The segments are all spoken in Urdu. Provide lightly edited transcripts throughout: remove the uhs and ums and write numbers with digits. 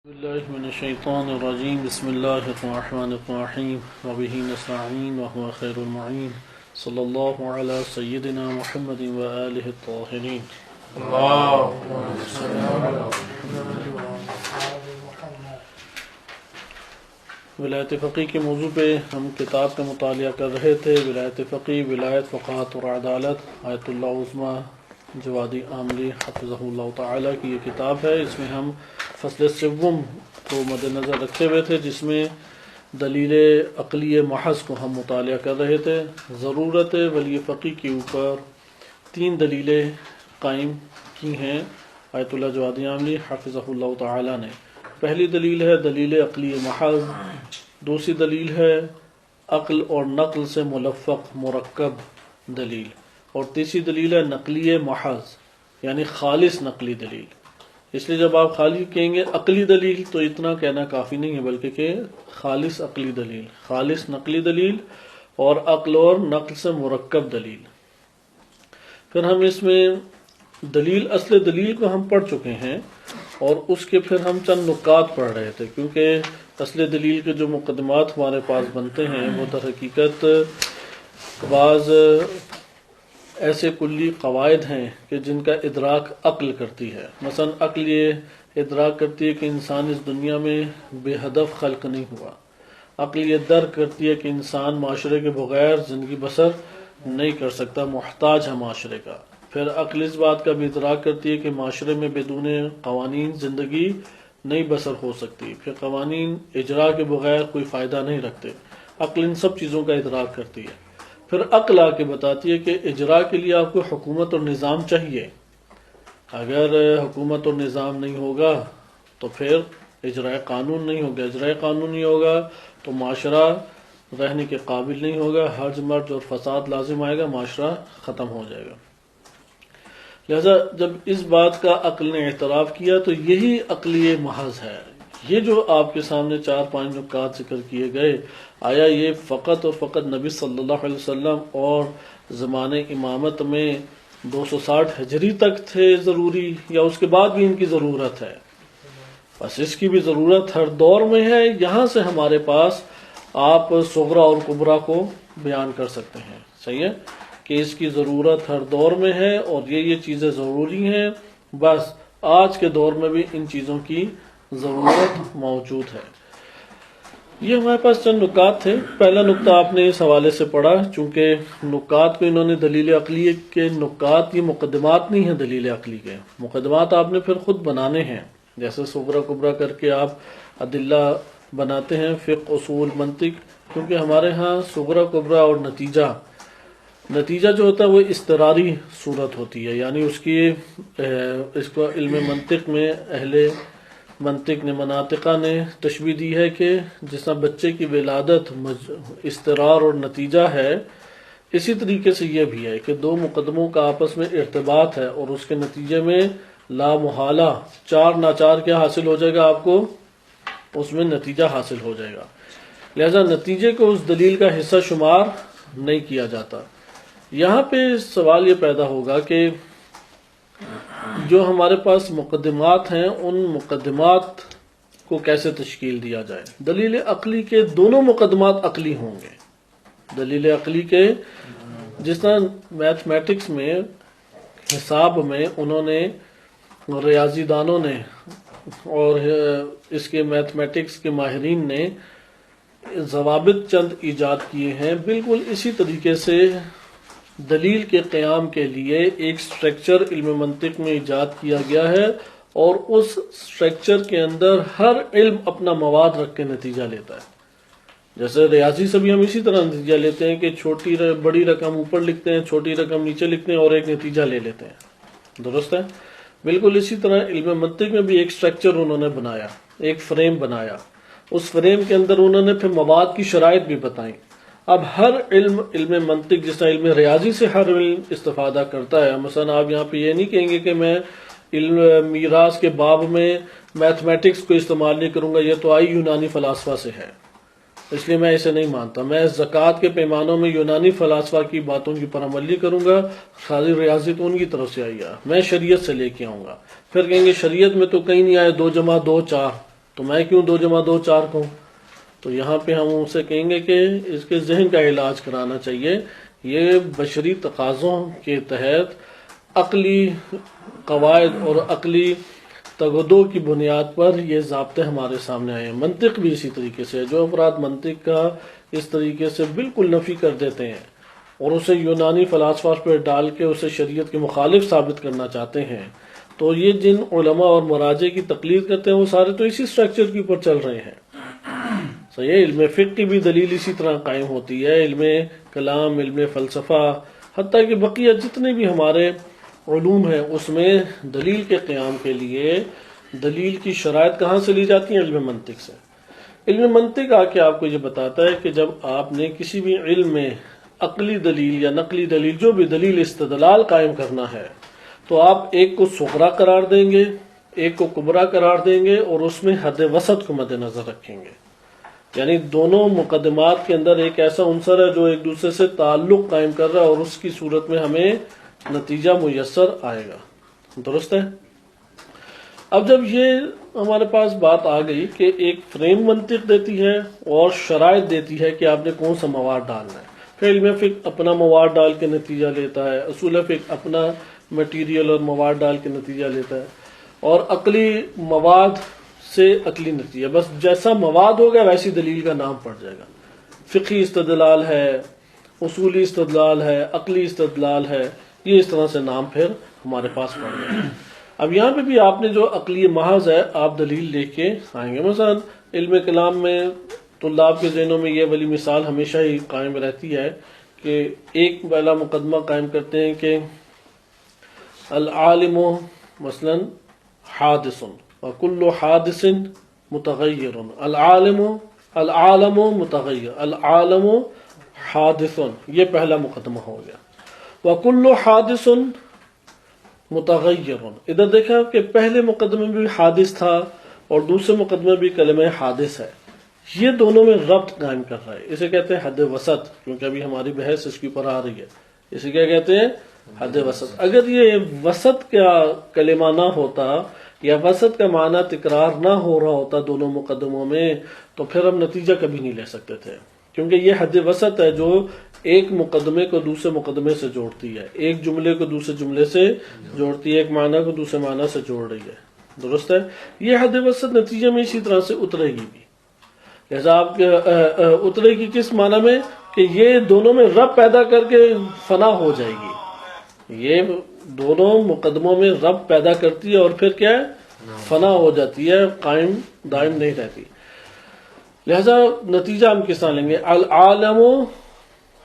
بالله من الشيطان الرجيم بسم الله الرحمن الرحيم وبه نستعين وهو خير المعين صلى الله على سيدنا محمد وآله الطاهرين اللهم صل على ولایت فقی کے موضوع پہ ہم کتاب کا مطالعہ کر رہے تھے۔ ولایت فقی، ولایت فقاہت اور عدالت، آیت اللہ عظمی جوادی عاملی حفظہ اللہ تعالی کی یہ کتاب ہے۔ اس میں ہم فصل سوم کو مد نظر رکھے ہوئے تھے، جس میں دلیل عقلی محض کو ہم مطالعہ کر رہے تھے۔ ضرورت ولی فقی کے اوپر 3 دلیلیں قائم کی ہیں آیت اللہ جوادی عاملی حفظہ اللہ تعالی نے۔ پہلی دلیل ہے دلیل عقلی محض، دوسری دلیل ہے عقل اور نقل سے ملفق مرکب دلیل، اور تیسری دلیل ہے نقلی محض یعنی خالص نقلی دلیل۔ اس لیے جب آپ خالی کہیں گے عقلی دلیل تو اتنا کہنا کافی نہیں ہے، بلکہ کہ خالص عقلی دلیل، خالص نقلی دلیل اور عقل اور نقل سے مرکب دلیل۔ پھر ہم اس میں دلیل، اصل دلیل کو ہم پڑھ چکے ہیں، اور اس کے پھر ہم چند نکات پڑھ رہے تھے، کیونکہ اصل دلیل کے جو مقدمات ہمارے پاس بنتے ہیں وہ در حقیقت بعض ایسے کلی قواعد ہیں کہ جن کا ادراک عقل کرتی ہے۔ مثلا عقل یہ ادراک کرتی ہے کہ انسان اس دنیا میں بے ہدف خلق نہیں ہوا، عقل یہ درک کرتی ہے کہ انسان معاشرے کے بغیر زندگی بسر نہیں کر سکتا، محتاج ہے معاشرے کا۔ پھر عقل اس بات کا بھی ادراک کرتی ہے کہ معاشرے میں بدون قوانین زندگی نہیں بسر ہو سکتی، پھر قوانین اجرا کے بغیر کوئی فائدہ نہیں رکھتے۔ عقل ان سب چیزوں کا ادراک کرتی ہے۔ پھر عقل آ کے بتاتی ہے کہ اجرا کے لیے آپ کو حکومت اور نظام چاہیے، اگر حکومت اور نظام نہیں ہوگا تو پھر اجرائے قانون نہیں ہوگا، اجرائے قانون نہیں ہوگا تو معاشرہ رہنے کے قابل نہیں ہوگا، حرج مرج اور فساد لازم آئے گا، معاشرہ ختم ہو جائے گا۔ لہذا جب اس بات کا عقل نے اعتراف کیا تو یہی عقلی محض ہے۔ یہ جو آپ کے سامنے 4-5 نکات ذکر کیے گئے، آیا یہ فقط اور فقط نبی صلی اللہ علیہ وسلم اور زمانے امامت میں 260 ہجری تک تھے ضروری، یا اس کے بعد بھی ان کی ضرورت ہے؟ بس اس کی بھی ضرورت ہر دور میں ہے۔ یہاں سے ہمارے پاس آپ صغرا اور کبرا کو بیان کر سکتے ہیں، صحیح ہے کہ اس کی ضرورت ہر دور میں ہے، اور یہ چیزیں ضروری ہیں، بس آج کے دور میں بھی ان چیزوں کی ضرورت موجود ہے۔ یہ ہمارے پاس چند نکات تھے۔ پہلا نکتہ آپ نے اس حوالے سے پڑھا، چونکہ نکات کو انہوں نے دلیل عقلی کے نکات، یہ مقدمات نہیں ہیں دلیل عقلی کے، مقدمات آپ نے پھر خود بنانے ہیں، جیسے صغرا کبرا کر کے آپ ادلہ بناتے ہیں، فقہ، اصول، منطق، کیونکہ ہمارے ہاں صغرا کبرا اور نتیجہ جو ہوتا ہے وہ اضطراری صورت ہوتی ہے، یعنی اس کو علم منطق میں اہل منطق نے، مناطقہ نے تشبیہ دی ہے کہ جس طرح بچے کی ولادت اضطرار اور نتیجہ ہے، اسی طریقے سے یہ بھی ہے کہ 2 مقدموں کا آپس میں ارتباط ہے، اور اس کے نتیجے میں لا محالہ 4 ناچار کیا حاصل ہو جائے گا، آپ کو اس میں نتیجہ حاصل ہو جائے گا۔ لہذا نتیجے کو اس دلیل کا حصہ شمار نہیں کیا جاتا۔ یہاں پہ سوال یہ پیدا ہوگا کہ جو ہمارے پاس مقدمات ہیں، ان مقدمات کو کیسے تشکیل دیا جائے۔ دلیل عقلی کے دونوں مقدمات عقلی ہوں گے۔ دلیل عقلی کے جس طرح میتھمیٹکس میں، حساب میں، انہوں نے ریاضی دانوں نے اور اس کے میتھمیٹکس کے ماہرین نے ضوابط چند ایجاد کیے ہیں، بالکل اسی طریقے سے دلیل کے قیام کے لیے ایک سٹرکچر علم منطق میں ایجاد کیا گیا ہے، اور اس سٹرکچر کے اندر ہر علم اپنا مواد رکھ کے نتیجہ لیتا ہے۔ جیسے ریاضی سے بھی ہم اسی طرح نتیجہ لیتے ہیں کہ بڑی رقم اوپر لکھتے ہیں، چھوٹی رقم نیچے لکھتے ہیں، اور ایک نتیجہ لے لیتے ہیں، درست ہے؟ بالکل اسی طرح علم منطق میں بھی ایک سٹرکچر انہوں نے بنایا، ایک فریم بنایا، اس فریم کے اندر انہوں نے پھر مواد کی شرائط بھی بتائیں۔ اب ہر علم منطق جس طرح علم ریاضی سے ہر علم استفادہ کرتا ہے، مثلا آپ یہاں پہ یہ نہیں کہیں گے کہ میں علم میراث کے باب میں میتھمیٹکس کو استعمال نہیں کروں گا، یہ تو آئی یونانی فلاسفہ سے ہے، اس لیے میں اسے نہیں مانتا، میں زکوٰۃ کے پیمانوں میں یونانی فلاسفہ کی باتوں کی پر عملی کروں گا، ساری ریاضی تو ان کی طرف سے آئی ہے، میں شریعت سے لے کے آؤں گا۔ پھر کہیں گے شریعت میں تو کہیں نہیں آیا 2 + 2 = 4، تو میں کیوں 2 + 2 4 کہوں؟ تو یہاں پہ ہم اسے کہیں گے کہ اس کے ذہن کا علاج کرانا چاہیے. یہ بشری تقاضوں کے تحت عقلی قواعد اور عقلی تگدو کی بنیاد پر یہ ضابطے ہمارے سامنے آئے ہیں. منطق بھی اسی طریقے سے ہے. جو افراد منطق کا اس طریقے سے بالکل نفی کر دیتے ہیں اور اسے یونانی فلاسفہ پہ ڈال کے اسے شریعت کے مخالف ثابت کرنا چاہتے ہیں، تو یہ جن علماء اور مراجع کی تقلید کرتے ہیں وہ سارے تو اسی سٹرکچر کے اوپر چل رہے ہیں. صحیح ہے. علم فقہ کی بھی دلیل اسی طرح قائم ہوتی ہے، علم کلام، علم فلسفہ، حتیٰ کہ بقیہ جتنے بھی ہمارے علوم ہیں اس میں دلیل کے قیام کے لیے دلیل کی شرائط کہاں سے لی جاتی ہیں؟ علم منطق سے. علم منطق آ کے آپ کو یہ بتاتا ہے کہ جب آپ نے کسی بھی علم میں عقلی دلیل یا نقلی دلیل، جو بھی دلیل استدلال قائم کرنا ہے، تو آپ ایک کو صغرا قرار دیں گے، ایک کو کبرا قرار دیں گے، اور اس میں حد وسط کو مد نظر رکھیں گے. یعنی دونوں مقدمات کے اندر ایک ایسا عنصر ہے جو ایک دوسرے سے تعلق قائم کر رہا ہے، اور اس کی صورت میں ہمیں نتیجہ میسر آئے گا. درست ہے. اب جب یہ ہمارے پاس بات آ گئی کہ ایک فریم منطق دیتی ہے اور شرائط دیتی ہے کہ آپ نے کون سا مواد ڈالنا ہے. پھر علم فقہ اپنا مواد ڈال کے نتیجہ لیتا ہے، اصول فقہ اپنا مٹیریل اور مواد ڈال کے نتیجہ لیتا ہے، اور عقلی مواد سے عقلی نتیجہ. بس جیسا مواد ہوگا ویسی دلیل کا نام پڑ جائے گا. فقہی استدلال ہے، اصولی استدلال ہے، عقلی استدلال ہے، یہ اس طرح سے نام پھر ہمارے پاس پڑ گئے. اب یہاں پہ بھی آپ نے جو عقلی محض ہے آپ دلیل لے کے آئیں گے. مثلا علم کلام میں طلاب کے ذہنوں میں یہ والی مثال ہمیشہ ہی قائم رہتی ہے کہ ایک پہلا مقدمہ قائم کرتے ہیں کہ العالم مثلا حادث وکل حادث متغیر. العالم متغیر، العالم حادث، یہ پہلا مقدمہ ہو گیا. وکل حادث متغیر. ادھر دیکھا کہ پہلے مقدمے میں بھی حادث تھا اور دوسرے مقدمے بھی کلمہ حادث ہے. یہ دونوں میں ربط قائم کر رہا ہے. اسے کہتے ہیں حد وسط، کیونکہ ابھی ہماری بحث اس کے اوپر آ رہی ہے. اسے کیا کہتے ہیں؟ حد وسط. اگر یہ وسط کا کلمہ نہ ہوتا یا وسط کا معنی تکرار نہ ہو رہا ہوتا دونوں مقدموں میں، تو پھر ہم نتیجہ کبھی نہیں لے سکتے تھے. کیونکہ یہ حد وسط ہے جو ایک مقدمے کو دوسرے مقدمے سے جوڑتی ہے، ایک جملے کو دوسرے جملے سے جوڑتی ہے، ایک معنی کو دوسرے معنی سے جوڑ رہی ہے. درست ہے. یہ حد وسط نتیجے میں اسی طرح سے اترے گی بھی. لہذا آپ اترے گی کس معنی میں کہ یہ دونوں میں رب پیدا کر کے فنا ہو جائے گی. یہ دونوں مقدموں میں رب پیدا کرتی ہے اور پھر کیا ہے؟ فنا ہو جاتی ہے، قائم دائم نہیں رہتی. لہذا نتیجہ ہم کس طرح لیں گے؟ العالم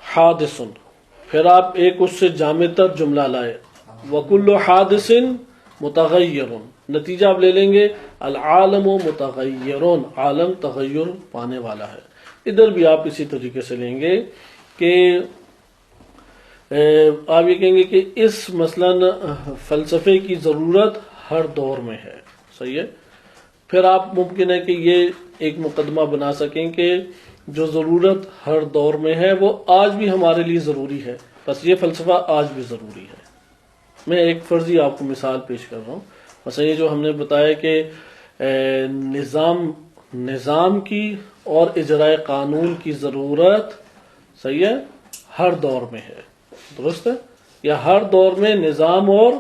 حادث، پھر آپ ایک اس سے جامع تر جملہ لائے، وکل حادث متغیر. نتیجہ آپ لے لیں گے العالم متغیر، عالم تغیر پانے والا ہے. ادھر بھی آپ اسی طریقے سے لیں گے کہ آپ یہ کہیں گے کہ اس مثلا فلسفے کی ضرورت ہر دور میں ہے. صحیح ہے. پھر آپ ممکن ہے کہ یہ ایک مقدمہ بنا سکیں کہ جو ضرورت ہر دور میں ہے وہ آج بھی ہمارے لیے ضروری ہے، بس یہ فلسفہ آج بھی ضروری ہے. میں ایک فرضی آپ کو مثال پیش کر رہا ہوں. مثلا یہ جو ہم نے بتایا کہ نظام کی اور اجرائے قانون کی ضرورت، صحیح ہے، ہر دور میں ہے. درست ہے. یا ہر دور میں نظام اور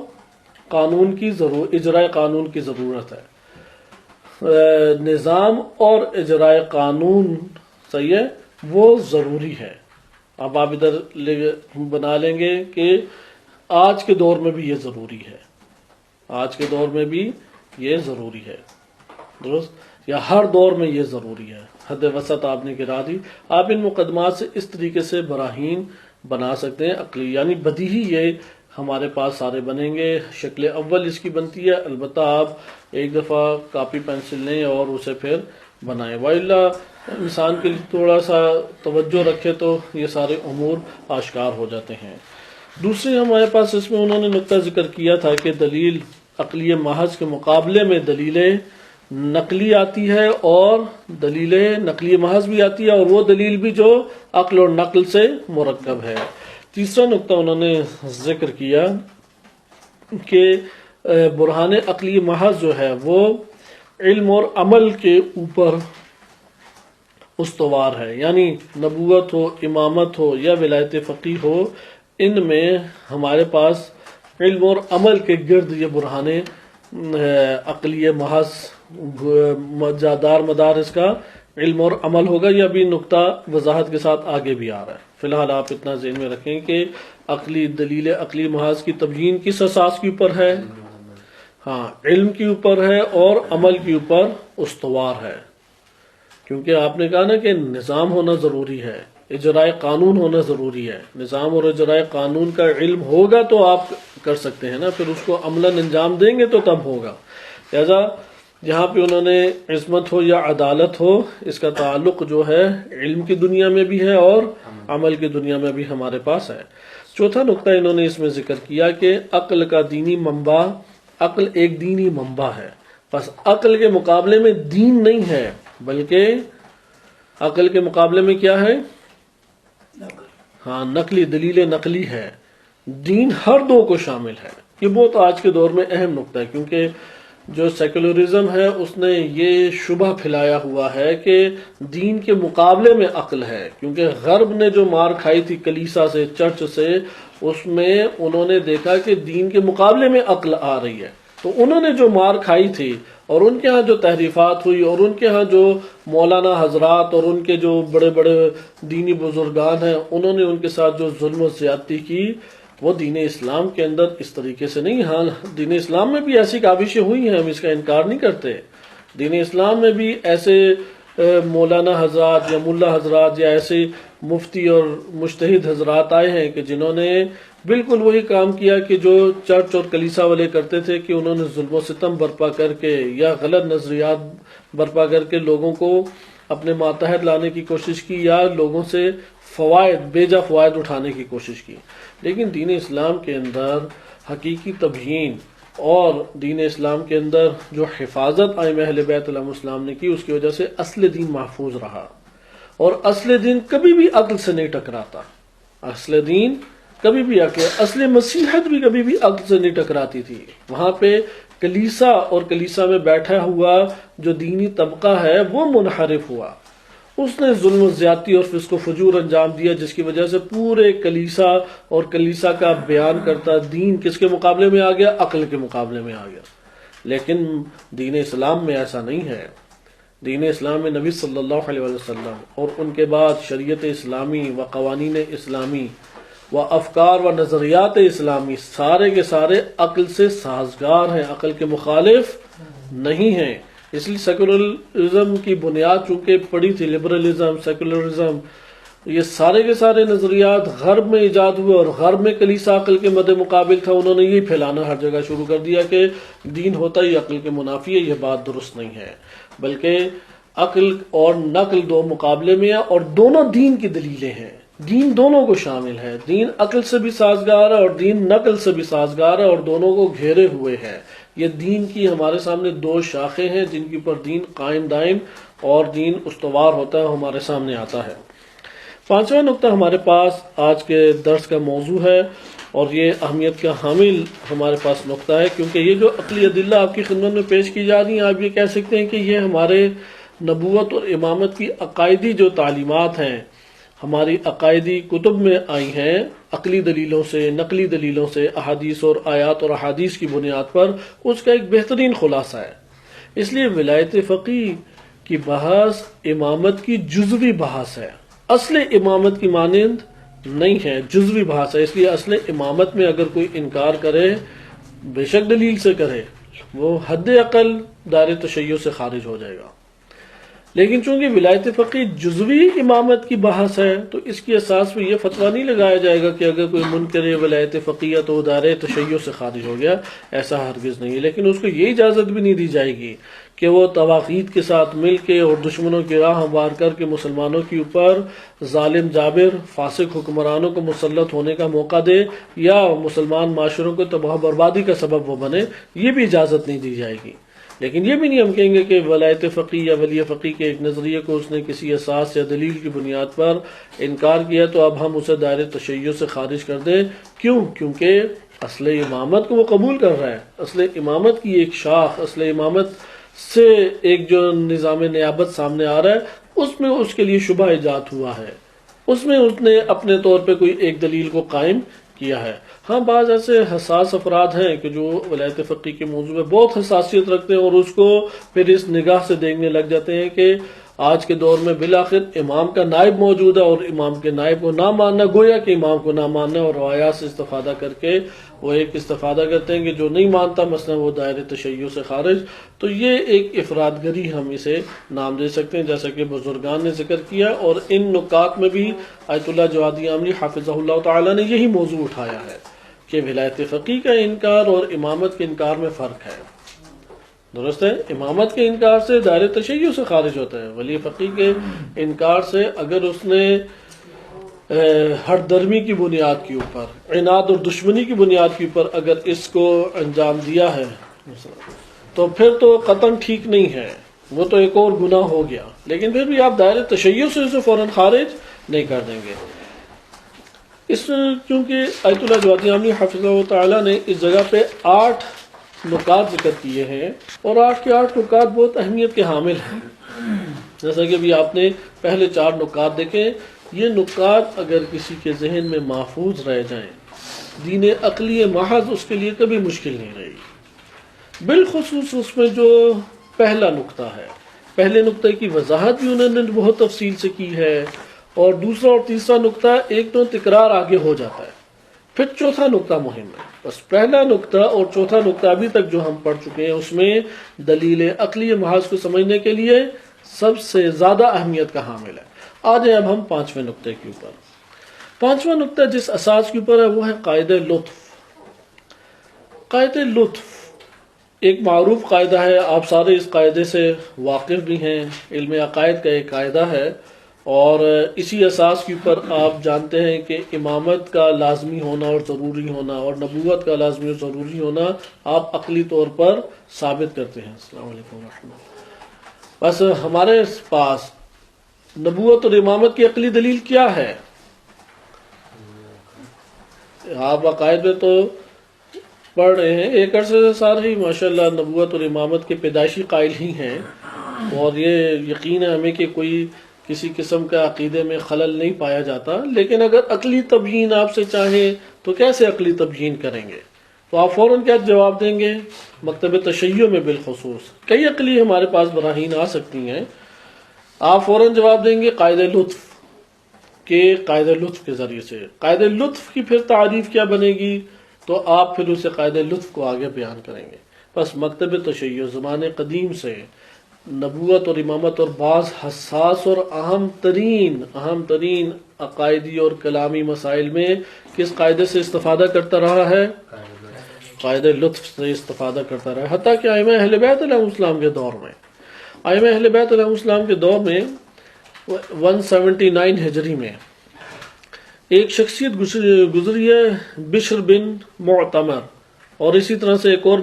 قانون کی اجرائے قانون کی ضرورت ہے. نظام اور اجرائے قانون، صحیح ہے، وہ ضروری ہے. اب آپ ادھر بنا لیں گے کہ آج کے دور میں بھی یہ ضروری ہے، آج کے دور میں بھی یہ ضروری ہے. درست. یا ہر دور میں یہ ضروری ہے. حد وسط آپ نے گرا دی. آپ ان مقدمات سے اس طریقے سے براہین بنا سکتے ہیں عقلی، یعنی بدیہی یہ ہمارے پاس سارے بنیں گے. شکل اول اس کی بنتی ہے، البتہ آپ ایک دفعہ کاپی پینسل لیں اور اسے پھر بنائیں. وَإِلَّا انسان کے لیے تھوڑا سا توجہ رکھے تو یہ سارے امور آشکار ہو جاتے ہیں. دوسری ہمارے پاس اس میں انہوں نے نقطہ ذکر کیا تھا کہ دلیل عقلی محض کے مقابلے میں دلیل نقلی آتی ہے اور دلیل نقلی محض بھی آتی ہے، اور وہ دلیل بھی جو عقل اور نقل سے مرکب ہے. تیسرا نقطہ انہوں نے ذکر کیا کہ برہان عقلی محض جو ہے وہ علم اور عمل کے اوپر استوار ہے، یعنی نبوت ہو، امامت ہو یا ولایت فقیہ ہو، ان میں ہمارے پاس علم اور عمل کے گرد یہ برہان عقلی محض دار مدار اس کا علم اور عمل ہوگا۔ یہ ابھی نقطہ وضاحت کے ساتھ آگے بھی آ رہا ہے، فی الحال آپ اتنا ذہن میں رکھیں کہ عقلی دلیل عقلی محاذ کی تبیین کس اساس کے اوپر ہے؟ ہاں، علم کے اوپر ہے اور عمل کے اوپر استوار ہے، کیونکہ آپ نے کہا نا کہ نظام ہونا ضروری ہے، اجرائے قانون ہونا ضروری ہے۔ نظام اور اجرائے قانون کا علم ہوگا تو آپ کر سکتے ہیں نا، پھر اس کو عملاً انجام دیں گے تو تب ہوگا۔ لہذا جہاں پہ انہوں نے عصمت ہو یا عدالت ہو، اس کا تعلق جو ہے علم کی دنیا میں بھی ہے اور عمل کی دنیا میں بھی ہمارے پاس ہے۔ چوتھا نقطہ انہوں نے اس میں ذکر کیا کہ عقل کا دینی منبع، عقل ایک دینی منبع ہے، بس عقل کے مقابلے میں دین نہیں ہے، بلکہ عقل کے مقابلے میں کیا ہے؟ ہاں، نقلی دلیل نقلی ہے، دین ہر دو کو شامل ہے۔ یہ بہت آج کے دور میں اہم نقطہ ہے، کیونکہ جو سیکولرزم ہے اس نے یہ شبہ پھیلایا ہوا ہے کہ دین کے مقابلے میں عقل ہے، کیونکہ غرب نے جو مار کھائی تھی کلیسا سے، چرچ سے، اس میں انہوں نے دیکھا کہ دین کے مقابلے میں عقل آ رہی ہے، تو انہوں نے جو مار کھائی تھی اور ان کے ہاں جو تحریفات ہوئی اور ان کے ہاں جو مولانا حضرات اور ان کے جو بڑے بڑے دینی بزرگان ہیں، انہوں نے ان کے ساتھ جو ظلم و زیادتی کی، وہ دین اسلام کے اندر اس طریقے سے نہیں۔ ہاں، دین اسلام میں بھی ایسی کاوشیں ہوئی ہیں، ہم اس کا انکار نہیں کرتے۔ دین اسلام میں بھی ایسے مولانا حضرات یا ملا حضرات یا ایسے مفتی اور مجتہد حضرات آئے ہیں کہ جنہوں نے بالکل وہی کام کیا کہ جو چرچ اور کلیسا والے کرتے تھے، کہ انہوں نے ظلم و ستم برپا کر کے یا غلط نظریات برپا کر کے لوگوں کو اپنے ماتحت لانے کی کوشش کی یا لوگوں سے فوائد، بیجا فوائد اٹھانے کی کوشش کی۔ لیکن دین اسلام کے اندر حقیقی تبیین اور دین اسلام کے اندر جو حفاظت ائمہ اہل بیت علیہم السلام نے کی، اس کی وجہ سے اصل دین محفوظ رہا، اور اصل دین کبھی بھی عقل سے نہیں ٹکراتا۔ اصل دین کبھی بھی اصل مسیحت بھی کبھی بھی عقل سے نہیں ٹکراتی تھی۔ وہاں پہ کلیسا اور کلیسا میں بیٹھا ہوا جو دینی طبقہ ہے وہ منحرف ہوا، اس نے ظلم و زیادتی اور فسق و فجور انجام دیا، جس کی وجہ سے پورے کلیسا اور کلیسا کا بیان کرتا دین کس کے مقابلے میں آ گیا؟ عقل کے مقابلے میں آ گیا۔ لیکن دین اسلام میں ایسا نہیں ہے۔ دین اسلام میں نبی صلی اللہ علیہ وسلم اور ان کے بعد شریعت اسلامی و قوانین اسلامی و افکار و نظریات اسلامی سارے کے سارے عقل سے سازگار ہیں، عقل کے مخالف نہیں ہیں۔ اس لیے سیکولرزم کی بنیاد چونکہ پڑی تھی، لبرلزم، سیکولرزم، یہ سارے کے سارے نظریات غرب میں ایجاد ہوئے، اور غرب میں کلیسا عقل کے مد مقابل تھا، انہوں نے یہ پھیلانا ہر جگہ شروع کر دیا کہ دین ہوتا ہی عقل کے منافی ہے۔ یہ بات درست نہیں ہے، بلکہ عقل اور نقل دو مقابلے میں ہیں، اور دونوں دین کی دلیلیں ہیں، دین دونوں کو شامل ہے، دین عقل سے بھی سازگار ہے اور دین نقل سے بھی سازگار ہے، اور دونوں کو گھیرے ہوئے ہے۔ یہ دین کی ہمارے سامنے دو شاخیں ہیں جن کے اوپر دین قائم دائم اور دین استوار ہوتا ہے، ہمارے سامنے آتا ہے۔ پانچواں نقطہ ہمارے پاس آج کے درس کا موضوع ہے، اور یہ اہمیت کا حامل ہمارے پاس نقطہ ہے، کیونکہ یہ جو عقلی ادلہ آپ کی خدمت میں پیش کی جا رہی ہیں، آپ یہ کہہ سکتے ہیں کہ یہ ہمارے نبوت اور امامت کی عقائدی جو تعلیمات ہیں، ہماری عقائدی کتب میں آئی ہیں، عقلی دلیلوں سے، نقلی دلیلوں سے، احادیث اور آیات اور احادیث کی بنیاد پر، اس کا ایک بہترین خلاصہ ہے۔ اس لیے ولایت فقیہ کی بحث امامت کی جزوی بحث ہے، اصل امامت کی مانند نہیں ہے، جزوی بحث ہے۔ اس لیے اصل امامت میں اگر کوئی انکار کرے، بے شک دلیل سے کرے، وہ حد عقل دائرہ تشیع سے خارج ہو جائے گا۔ لیکن چونکہ ولایت فقیہ جزوی امامت کی بحث ہے، تو اس کی اساس پہ یہ فتویٰ نہیں لگایا جائے گا کہ اگر کوئی منکر ولایت فقیہ تو وہ دائرہ تشیع سے خارج ہو گیا، ایسا ہرگز نہیں ہے۔ لیکن اس کو یہ اجازت بھی نہیں دی جائے گی کہ وہ طواغیت کے ساتھ مل کے اور دشمنوں کی راہ ہموار کر کے مسلمانوں کے اوپر ظالم جابر فاسق حکمرانوں کو مسلط ہونے کا موقع دے، یا مسلمان معاشروں کو تباہ بربادی کا سبب وہ بنے، یہ بھی اجازت نہیں دی جائے گی۔ لیکن یہ بھی نہیں ہم کہیں گے کہ ولایت فقیہ یا ولی فقیہ کے ایک نظریے کو اس نے کسی اساس یا دلیل کی بنیاد پر انکار کیا تو اب ہم اسے دائرہ تشیع سے خارج کر دیں۔ کیوں؟ کیونکہ اصل امامت کو وہ قبول کر رہا ہے، اصل امامت کی ایک شاخ، اصل امامت سے ایک جو نظام نیابت سامنے آ رہا ہے اس میں اس کے لیے شبہ ایجاد ہوا ہے، اس میں اس نے اپنے طور پہ کوئی ایک دلیل کو قائم کیا ہے۔ ہاں بعض ایسے حساس افراد ہیں کہ جو ولایت فقی کے موضوع میں بہت حساسیت رکھتے ہیں اور اس کو پھر اس نگاہ سے دیکھنے لگ جاتے ہیں کہ آج کے دور میں بالآخر امام کا نائب موجود ہے اور امام کے نائب کو نہ ماننا گویا کہ امام کو نہ ماننا، اور روایات سے استفادہ کر کے وہ ایک استفادہ کرتے ہیں کہ جو نہیں مانتا مثلا وہ دائرہ تشیع سے خارج۔ تو یہ ایک افراد گری ہم اسے نام دے سکتے ہیں، جیسا کہ بزرگان نے ذکر کیا، اور ان نکات میں بھی آیت اللہ جوادی عاملی حافظہ اللہ تعالی نے یہی موضوع اٹھایا ہے کہ ولایت فقی کا انکار اور امامت کے انکار میں فرق ہے۔ درست ہے، امامت کے انکار سے دائرہ تشیع سے خارج ہوتا ہے، ولی فقی کے انکار سے اگر اس نے ہر درمی کی بنیاد کے اوپر، عناد اور دشمنی کی بنیاد کے اوپر اگر اس کو انجام دیا ہے تو پھر تو قطعاً ٹھیک نہیں ہے، وہ تو ایک اور گناہ ہو گیا، لیکن پھر بھی آپ دائرہ تشیع سے اسے فوراً خارج نہیں کر دیں گے۔ اس کیونکہ آیت اللہ جوادی عاملی حافظہ اللہ تعالیٰ نے اس جگہ پہ 8 نکات ذکر کیے ہیں، اور 8 کے 8 نکات بہت اہمیت کے حامل ہیں۔ جیسا کہ ابھی آپ نے پہلے 4 نکات دیکھیں، یہ نکات اگر کسی کے ذہن میں محفوظ رہ جائیں، دین عقلی محض اس کے لیے کبھی مشکل نہیں رہے گی۔ بالخصوص اس میں جو پہلا نقطہ ہے، پہلے نقطے کی وضاحت بھی انہوں نے بہت تفصیل سے کی ہے، اور دوسرا اور تیسرا نقطہ ایک تو تکرار آگے ہو جاتا ہے، پھر چوتھا نقطہ مہم ہے۔ بس پہلا نقطہ اور چوتھا نقطہ ابھی تک جو ہم پڑھ چکے ہیں اس میں دلیل عقلی محاذ کو سمجھنے کے لیے سب سے زیادہ اہمیت کا حامل ہے۔ آ جائیں اب ہم 5ویں نقطے کے اوپر۔ 5واں نقطہ جس اساس کے اوپر ہے وہ ہے قاعدہ لطف۔ قاعدہ لطف ایک معروف قاعدہ ہے، آپ سارے اس قاعدے سے واقف بھی ہیں، علم عقائد کا ایک قاعدہ ہے، اور اسی اساس کے اوپر آپ جانتے ہیں کہ امامت کا لازمی ہونا اور ضروری ہونا اور نبوت کا لازمی اور ضروری ہونا آپ عقلی طور پر ثابت کرتے ہیں۔ السلام علیکم ورحمۃ اللہ۔ بس ہمارے پاس نبوت اور امامت کی عقلی دلیل کیا ہے؟ آپ عقائد میں تو پڑھ رہے ہیں، ایک عرصے سے سارے ہی ماشاءاللہ نبوت اور امامت کے پیدائشی قائل ہی ہیں، اور یہ یقین ہے ہمیں کہ کوئی کسی قسم کا عقیدے میں خلل نہیں پایا جاتا، لیکن اگر عقلی تبیین آپ سے چاہیں تو کیسے عقلی تبیین کریں گے؟ تو آپ فوراً کیا جواب دیں گے؟ مکتب تشیع میں بالخصوص کئی عقلی ہمارے پاس براہین آ سکتی ہیں، آپ فوراً جواب دیں گے قاعدہ لطف کے، قاعدہ لطف کے ذریعے سے۔ قاعدہ لطف کی پھر تعریف کیا بنے گی؟ تو آپ پھر اسے قاعدہ لطف کو آگے بیان کریں گے۔ بس مکتب تشیع زمانے قدیم سے نبوت اور امامت اور بعض حساس اور اہم ترین عقائدی اور کلامی مسائل میں کس قاعدے سے استفادہ کرتا رہا ہے؟ قاعدہ لطف سے استفادہ کرتا رہا ہے، حتیٰ کہ ائمہ اہل بیت علیہ السلام کے دور میں، ائمہ اہل بیت علیہ السلام کے دور میں 179 ہجری میں ایک شخصیت گزری ہے بشر بن معتمر، اور اسی طرح سے ایک اور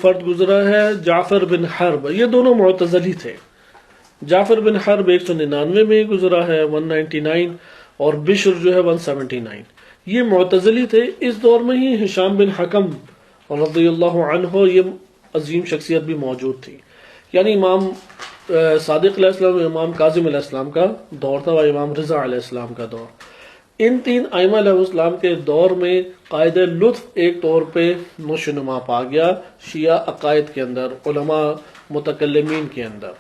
فرد گزرا ہے جعفر بن حرب۔ یہ دونوں معتزلی تھے۔ جعفر بن حرب 199 میں گزرا ہے 199، اور بشر جو ہے 179۔ یہ معتزلی تھے۔ اس دور میں ہی ہشام بن حکم رضی اللہ عنہ یہ عظیم شخصیت بھی موجود تھی، یعنی امام صادق علیہ السلام، امام کاظم علیہ السلام کا دور تھا، اور امام رضا علیہ السلام کا دور۔ ان 3 ائمہ علیہ السلام کے دور میں قاعدہ لطف ایک طور پہ نشوونما پا گیا شیعہ عقائد کے اندر، علماء متکلمین کے اندر۔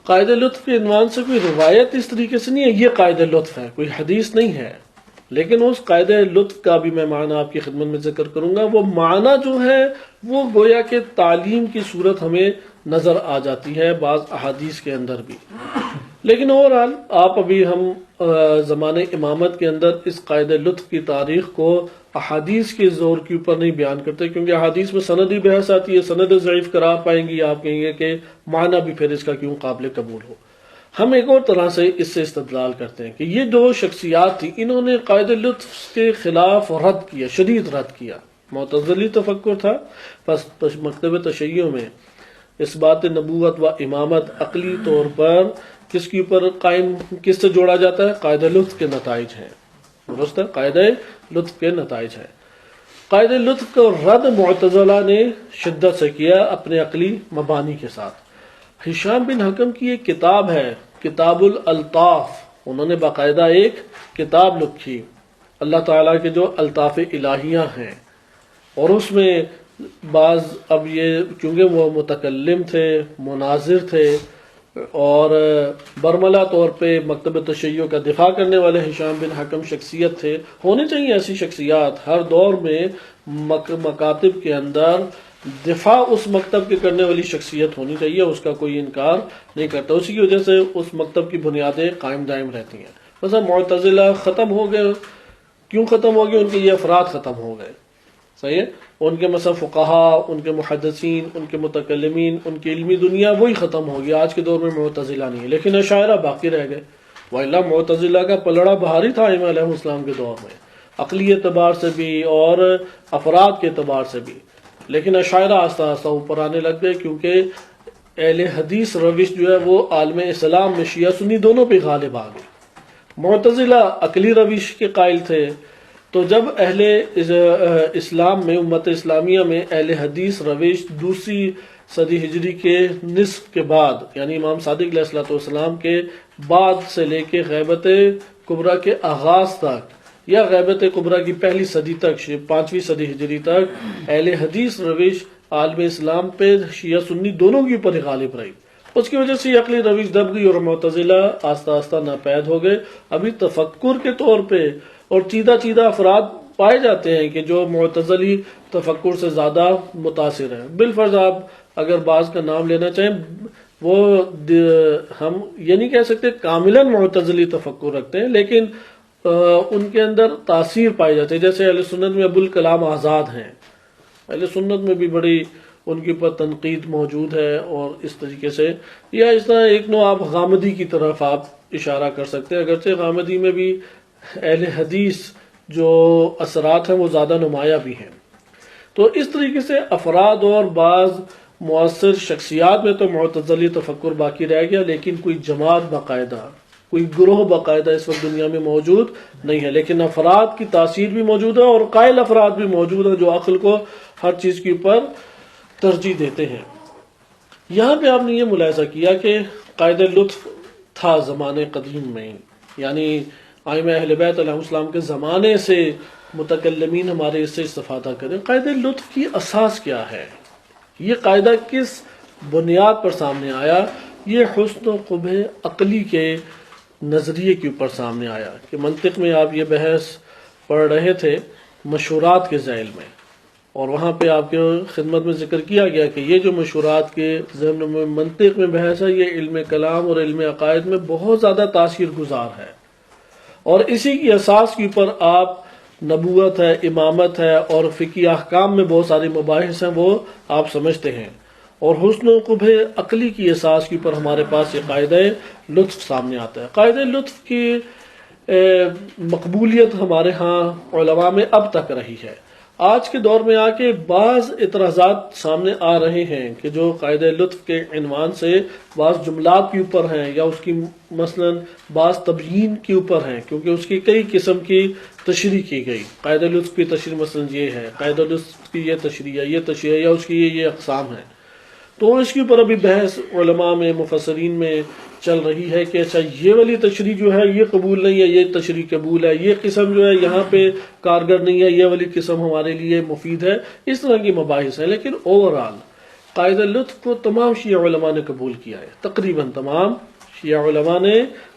قاعدہ لطف کے عنوان سے کوئی روایت اس طریقے سے نہیں ہے یہ قاعدہ لطف ہے، کوئی حدیث نہیں ہے، لیکن اس قاعدہ لطف کا بھی میں معنی آپ کی خدمت میں ذکر کروں گا۔ وہ معنی جو ہے وہ گویا کہ تعلیم کی صورت ہمیں نظر آ جاتی ہے بعض احادیث کے اندر بھی، لیکن اوورآل آپ ابھی ہم زمانے امامت کے اندر اس قاعدہ لطف کی تاریخ کو احادیث کے زور کے اوپر نہیں بیان کرتے، کیونکہ احادیث میں سندی بحث آتی ہے، سند ضعیف قرار پائیں گی، آپ کہیں گے کہ معنی بھی پھر اس کا کیوں قابل قبول ہو۔ ہم ایک اور طرح سے اس سے استدلال کرتے ہیں کہ یہ 2 شخصیات تھی، انہوں نے قاعدہ لطف کے خلاف رد کیا، شدید رد کیا۔ معتزلی تفکر تھا، بس مکتب تشیع میں اس بات نبوت و امامت عقلی طور پر کس کے اوپر قائم، کس سے جوڑا جاتا ہے؟ قاعدہ لطف کے نتائج ہیں، درست ہے، قاعدہ لطف کے نتائج ہیں۔ قاعدہ لطف کا رد معتزلہ نے شدت سے کیا اپنے عقلی مبانی کے ساتھ۔ ہشام بن حکم کی ایک کتاب ہے کتاب الالطاف، انہوں نے باقاعدہ ایک کتاب لکھی اللہ تعالیٰ کے جو الطاف الہیہ ہیں، اور اس میں بعض اب یہ چونکہ وہ متکلم تھے، مناظر تھے، اور برملا طور پہ مکتب تشیع کا دفاع کرنے والے ہشام بن حکم شخصیت تھے۔ ہونے چاہیے ایسی شخصیات ہر دور میں مکاتب کے اندر، دفاع اس مکتب کے کرنے والی شخصیت ہونی چاہیے، اس کا کوئی انکار نہیں کرتا، اسی کی وجہ سے اس مکتب کی بنیادیں قائم دائم رہتی ہیں۔ مثلا معتزلہ ختم ہو گئے، کیوں ختم ہو گئے؟ ان کے یہ افراد ختم ہو گئے، صحیح ہے، ان کے مثلا فقہا، ان کے محدثین، ان کے متکلمین، ان کی علمی دنیا وہی ختم ہو گیا، آج کے دور میں معتزلہ نہیں ہے، لیکن اشاعرہ باقی رہ گئے۔ وَإِلَّا معتزلہ کا پلڑا بھاری تھا ائمہ علیہ السلام کے دور میں، عقلی اعتبار سے بھی اور افراد کے اعتبار سے بھی، لیکن اشاعرہ آہستہ آہستہ اوپر آنے لگ گئے، کیونکہ اہل حدیث روش جو ہے وہ عالم اسلام میں شیعہ سنی دونوں پہ غالب آ گئی۔ معتزلہ عقلی روش کے قائل تھے، تو جب اہل اسلام میں، امت اسلامیہ میں اہل حدیث روش دوسری صدی ہجری کے نصف کے بعد، یعنی امام صادق علیہ السلام کے بعد سے لے کے غیبت کبریٰ کے آغاز تک، یا غیبت کبریٰ کی پہلی صدی تک، 5ویں صدی ہجری تک، اہل حدیث روش عالم اسلام پہ شیعہ سنی دونوں کے اوپر غالب رہی۔ اس کی وجہ سے یہ عقلی روش دب گئی اور معتزلہ آہستہ آہستہ ناپید ہو گئے۔ ابھی تفکر کے طور پہ اور چیدہ افراد پائے جاتے ہیں کہ جو معتزلی تفکر سے زیادہ متاثر ہیں۔ بالفرض آپ اگر بعض کا نام لینا چاہیں، وہ ہم یہ نہیں کہہ سکتے کاملاً معتزلی تفکر رکھتے ہیں، لیکن ان کے اندر تاثیر پائی جاتی ہے۔ جیسے اہل سنت میں ابوالکلام آزاد ہیں، اہل سنت میں بھی بڑی ان کے اوپر تنقید موجود ہے، اور اس طریقے سے، یا اس طرح ایک نوع آپ غامدی کی طرف آپ اشارہ کر سکتے ہیں، اگرچہ غامدی میں بھی اہل حدیث جو اثرات ہیں وہ زیادہ نمایاں بھی ہیں۔ تو اس طریقے سے افراد اور بعض مؤثر شخصیات میں تو معتزلی تفکر باقی رہ گیا، لیکن کوئی جماعت باقاعدہ، کوئی گروہ باقاعدہ اس وقت دنیا میں موجود نہیں ہے، لیکن افراد کی تاثیر بھی موجود ہے، اور قائل افراد بھی موجود ہیں جو عقل کو ہر چیز کے اوپر ترجیح دیتے ہیں۔ یہاں پہ آپ نے یہ ملاحظہ کیا کہ قاعدہ لطف تھا زمانے قدیم میں، یعنی ائمہ اہل بیت علیہ السلام کے زمانے سے متکلمین ہمارے اس سے استفادہ کریں۔ قاعدہ لطف کی اساس کیا ہے؟ یہ قاعدہ کس بنیاد پر سامنے آیا؟ یہ حسن و قبح عقلی کے نظریے کے اوپر سامنے آیا کہ منطق میں آپ یہ بحث پڑھ رہے تھے مشہورات کے ذیل میں، اور وہاں پہ آپ کے خدمت میں ذکر کیا گیا کہ یہ جو مشہورات کے ضمن میں منطق میں بحث ہے، یہ علم کلام اور علم عقائد میں بہت زیادہ تاثیر گزار ہے، اور اسی کی اساس کے اوپر آپ نبوت ہے، امامت ہے، اور فقہی احکام میں بہت سارے مباحث ہیں وہ آپ سمجھتے ہیں، اور حسن و قبح عقلی کی اساس کے اوپر ہمارے پاس یہ قاعدہ لطف سامنے آتا ہے۔ قاعدہ لطف کی مقبولیت ہمارے ہاں علماء میں اب تک رہی ہے۔ آج کے دور میں آ کے بعض اعتراضات سامنے آ رہے ہیں کہ جو قاعدہ لطف کے عنوان سے بعض جملات کے اوپر ہیں، یا اس کی مثلا بعض تبیین کے اوپر ہیں، کیونکہ اس کی کئی قسم کی تشریح کی گئی۔ قاعدہ لطف کی تشریح مثلا یہ ہے، قاعدہ لطف کی یہ تشریح ہے، یہ تشریح ہے، یا اس کی یہ اقسام ہیں، تو اس کے اوپر ابھی بحث علماء میں، مفسرین میں چل رہی ہے کہ اچھا یہ والی تشریح جو ہے یہ قبول نہیں ہے، یہ تشریح قبول ہے، یہ قسم جو ہے یہاں پہ کارگر نہیں ہے، یہ والی قسم ہمارے لیے مفید ہے، اس طرح کی مباحث ہیں۔ لیکن اوورآل قاعدہ لطف کو تمام شیعہ علماء نے قبول کیا ہے، تقریباً تمام شیعہ علماء نے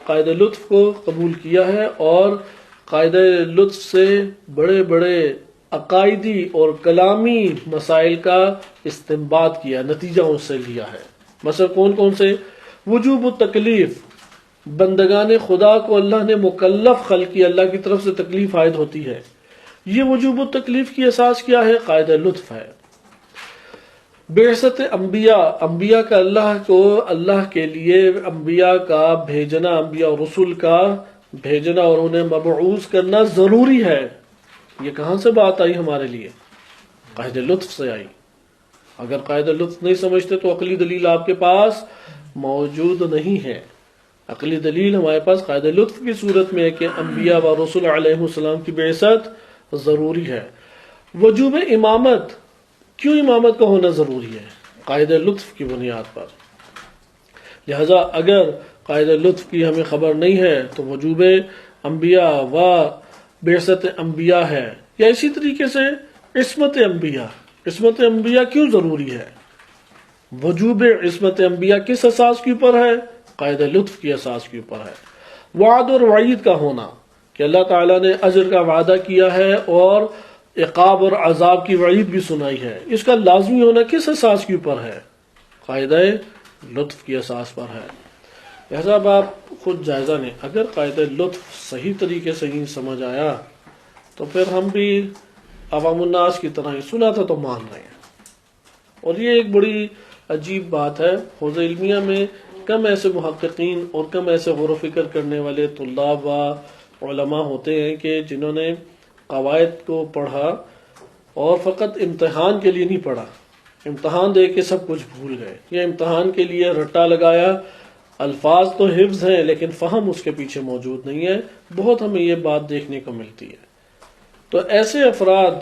قاعدہ لطف کو قبول کیا ہے، اور قاعدہ لطف سے بڑے بڑے عقائدی اور کلامی مسائل کا استنباط کیا، نتیجہ اس سے لیا ہے۔ مثلا کون کون سے؟ وجوب التکلیف، بندگان خدا کو اللہ نے مکلف خلق کیا، اللہ کی طرف سے تکلیف عائد ہوتی ہے۔ یہ وجوب التکلیف کی اساس کیا ہے؟ قاعدہ لطف ہے۔ بعثت انبیاء، انبیاء کا اللہ کے لیے انبیاء کا بھیجنا، انبیاء اور رسول کا بھیجنا اور انہیں مبعوث کرنا ضروری ہے۔ یہ کہاں سے بات آئی ہمارے لیے؟ قاعدہ لطف سے آئی۔ اگر قاعدہ لطف نہیں سمجھتے تو عقلی دلیل آپ کے پاس موجود نہیں ہے۔ عقلی دلیل ہمارے پاس قاعدہ لطف کی صورت میں ہے کہ انبیاء و رسول علیہ السلام کی بعثت ضروری ہے۔ وجوب امامت، کیوں امامت کا ہونا ضروری ہے؟ قاعدہ لطف کی بنیاد پر. لہذا اگر قاعدہ لطف کی ہمیں خبر نہیں ہے تو وجوب انبیاء و بعثت انبیاء ہے. یا اسی طریقے سے عصمت انبیاء، عصمت انبیاء کیوں ضروری ہے؟ وجوب عصمت انبیاء کس اساس کے اوپر ہے؟ قاعدہ لطف کی اساس کے اوپر ہے. وعد اور وعید کا ہونا کہ اللہ تعالیٰ نے اجر کا وعدہ کیا ہے اور عقاب اور عذاب کی وعید بھی سنائی ہے، اس کا لازمی ہونا کس اساس کے اوپر ہے؟ قاعدہ لطف کی اساس پر ہے. لہذا اب آپ خود جائزہ لیں، اگر قاعدہ لطف صحیح طریقے سے ہی سمجھ آیا تو پھر ہم بھی عوام الناس کی طرح ہی سنا تھا تو مان رہے ہیں. اور یہ ایک بڑی عجیب بات ہے، حوزہ علمیہ میں کم ایسے محققین اور کم ایسے غور و فکر کرنے والے طلاب و علماء ہوتے ہیں کہ جنہوں نے قواعد کو پڑھا اور فقط امتحان کے لیے نہیں پڑھا، امتحان دے کے سب کچھ بھول گئے، یا امتحان کے لیے رٹا لگایا، الفاظ تو حفظ ہیں لیکن فہم اس کے پیچھے موجود نہیں ہے. بہت ہمیں یہ بات دیکھنے کو ملتی ہے. تو ایسے افراد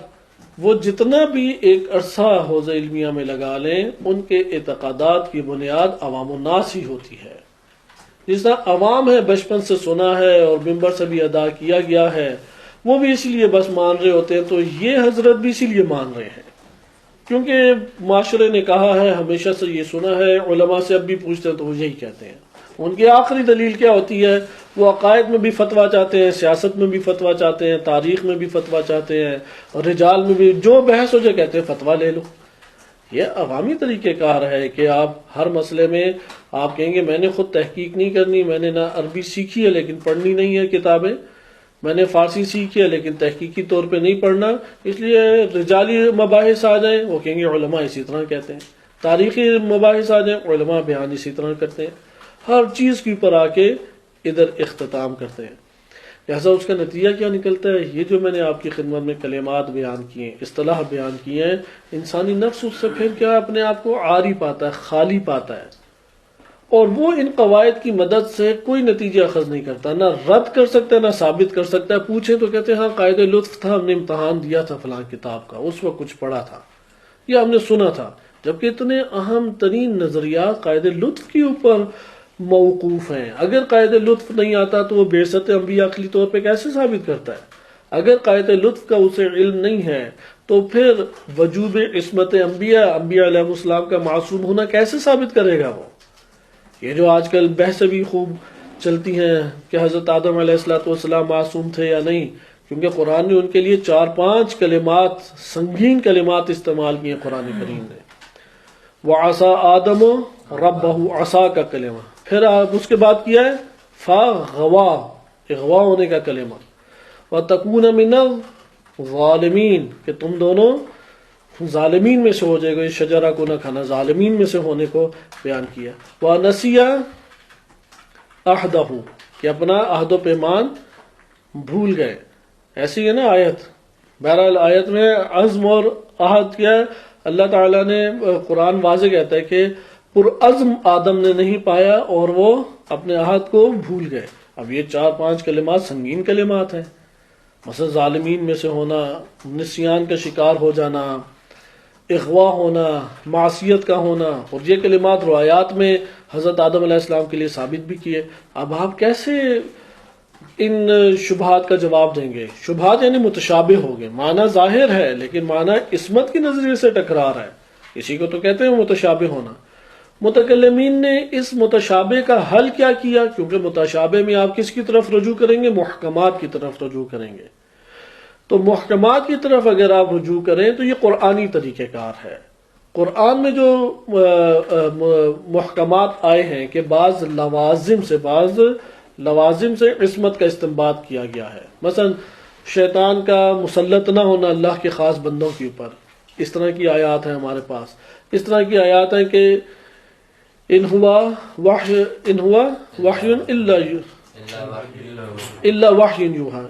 وہ جتنا بھی ایک عرصہ حوزہ علمیہ میں لگا لیں، ان کے اعتقادات کی بنیاد عوام الناس ہی ہوتی ہے. جس طرح عوام ہے، بچپن سے سنا ہے اور ممبر سے بھی ادا کیا گیا ہے، وہ بھی اسی لیے بس مان رہے ہوتے ہیں. تو یہ حضرت بھی اسی لیے مان رہے ہیں کیونکہ معاشرے نے کہا ہے، ہمیشہ سے یہ سنا ہے. علماء سے اب بھی پوچھتے ہیں تو وہ یہی کہتے ہیں. ان کی آخری دلیل کیا ہوتی ہے؟ وہ عقائد میں بھی فتویٰ چاہتے ہیں، سیاست میں بھی فتویٰ چاہتے ہیں، تاریخ میں بھی فتویٰ چاہتے ہیں، اور رجال میں بھی جو بحث ہو جائے کہتے ہیں فتویٰ لے لو. یہ عوامی طریقہ کار ہے کہ آپ ہر مسئلے میں آپ کہیں گے میں نے خود تحقیق نہیں کرنی، میں نے نہ عربی سیکھی ہے لیکن پڑھنی نہیں ہے کتابیں، میں نے فارسی سیکھی ہے لیکن تحقیقی طور پہ نہیں پڑھنا، اس لیے رجالی مباحث آ جائیں وہ کہیں گے علماء اسی طرح کہتے ہیں، تاریخی مباحث آ جائیں علماء بیان اسی طرح کرتے ہیں. ہر چیز کے اوپر آ کے ادھر اختتام کرتے ہیں. لہذا اس کا نتیجہ کیا نکلتا ہے؟ یہ جو میں نے آپ کی خدمت میں کلمات بیان کیے، اصطلاح بیان کیے ہیں، انسانی نفس اس سے پھر کیا اپنے آپ کو عاری پاتا ہے، خالی پاتا ہے، اور وہ ان قواعد کی مدد سے کوئی نتیجہ اخذ نہیں کرتا، نہ رد کر سکتا ہے نہ ثابت کر سکتا ہے. پوچھیں تو کہتے ہیں ہاں قاعدہ لطف تھا، ہم نے امتحان دیا تھا فلاں کتاب کا، اس وقت کچھ پڑھا تھا یا ہم نے سنا تھا. جبکہ اتنے اہم ترین نظریات قاعدہ لطف کے اوپر موقوف ہیں. اگر قاعدہ لطف نہیں آتا تو وہ بعثت انبیاء عقلی طور پہ کیسے ثابت کرتا ہے؟ اگر قاعدہ لطف کا اسے علم نہیں ہے تو پھر وجوب عصمت انبیاء، انبیاء علیہ السلام کا معصوم ہونا کیسے ثابت کرے گا وہ؟ یہ جو آج کل بحث بھی خوب چلتی ہیں کہ حضرت آدم علیہ السلام معصوم تھے یا نہیں، کیونکہ قرآن نے ان کے لیے 4-5 کلمات، سنگین کلمات استعمال کیے قرآن کریم نے. وَعَصَىٰ آدَمُ رَبَّهُ، عصا کا کلمہ، پھر آپ اس کے بعد کیا ہے فَغَوَا، اغوا ہونے کا کلمہ، وَتَكُونَ مِنَ الظَّالِمِينَ، کہ تم دونوں ظالمین میں سے ہو جائے گا، اس شجرہ کو نہ کھانا، ظالمین میں سے ہونے کو بیان کیا. وَنَسِيَ عَهْدَهُ، کہ اپنا عہد و پیمان بھول گئے. ایسی ہے نا آیت. بہرحال آیت میں عزم اور عہد کیا ہے؟ اللہ تعالیٰ نے قرآن واضح کہتا ہے کہ پرعزم آدم نے نہیں پایا اور وہ اپنے عہد کو بھول گئے. اب یہ 4-5 کلمات سنگین کلمات ہیں. مثلا ظالمین میں سے ہونا، نسیان کا شکار ہو جانا، اغوا ہونا، معصیت کا ہونا، اور یہ کلمات روایات میں حضرت آدم علیہ السلام کے لیے ثابت بھی کیے. اب آپ کیسے ان شبہات کا جواب دیں گے؟ شبہات یعنی متشابہ ہو گئے، معنی ظاہر ہے لیکن معنی عصمت کی نظریے سے ٹکرا رہا ہے. اسی کو تو کہتے ہیں متشابہ ہونا. متکلمین نے اس متشابہ کا حل کیا کیا؟ کیونکہ متشابہ میں آپ کس کی طرف رجوع کریں گے؟ محکمات کی طرف رجوع کریں گے. تو محکمات کی طرف اگر آپ رجوع کریں تو یہ قرآنی طریقہ کار ہے. قرآن میں جو محکمات آئے ہیں کہ بعض لوازم سے عصمت کا استنباط کیا گیا ہے. مثلا شیطان کا مسلط نہ ہونا اللہ کے خاص بندوں کے اوپر، اس طرح کی آیات ہیں ہمارے پاس. اس طرح کی آیات ہیں کہ ان ہوا وحی الا وحی یوحا،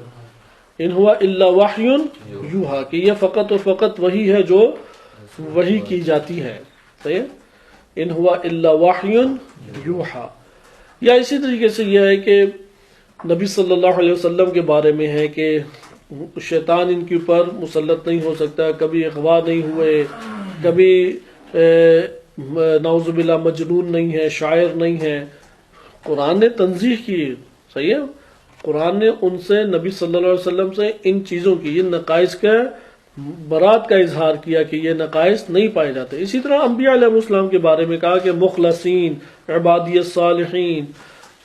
ان ہوا الا وحی یوحا، کہ یہ فقط و فقط وہی ہے جو وحی کی جاتی ہے. صحیح؟ ان ہوا الا وحی یوحا. یا اسی طریقے سے یہ ہے کہ نبی صلی اللہ علیہ وسلم کے بارے میں ہے کہ شیطان ان کے اوپر مسلط نہیں ہو سکتا، کبھی اغوا نہیں ہوئے، کبھی نعوذ باللہ مجنون نہیں ہے، شاعر نہیں ہے. قرآن نے تنزیہ کی، صحیح ہے، قرآن نے ان سے، نبی صلی اللہ علیہ وسلم سے ان چیزوں کی، ان نقائص کا برات کا اظہار کیا کہ یہ نقائص نہیں پائے جاتے. اسی طرح انبیاء علیہ السلام کے بارے میں کہا کہ مخلصین، عبادی الصالحین،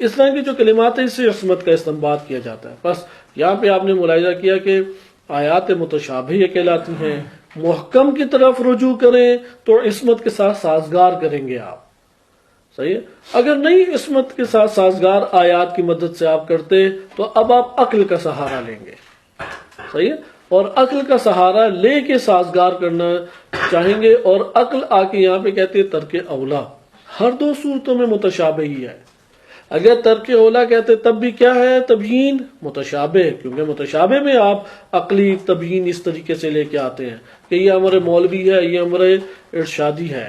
اس طرح کی جو کلمات ہیں اس سے عصمت کا استنباط کیا جاتا ہے. بس یہاں پہ آپ نے ملاحظہ کیا کہ آیات متشابہ کہلاتی ہیں. محکم کی طرف رجوع کریں تو عصمت کے ساتھ سازگار کریں گے آپ، صحیح ہے. اگر نہیں عصمت کے ساتھ سازگار آیات کی مدد سے آپ کرتے تو اب آپ عقل کا سہارا لیں گے، صحیح ہے، اور عقل کا سہارا لے کے سازگار کرنا چاہیں گے. اور عقل آ کے یہاں پہ کہتے ہیں ترک اولا، ہر دو صورتوں میں متشابہ ہی ہے. اگر ترک اولا کہتے تب بھی کیا ہے؟ تبیین متشابہ، کیونکہ متشابہ میں آپ عقلی تبیین اس طریقے سے لے کے آتے ہیں کہ یہ امر مولوی ہے، یہ امر ارشادی ہے.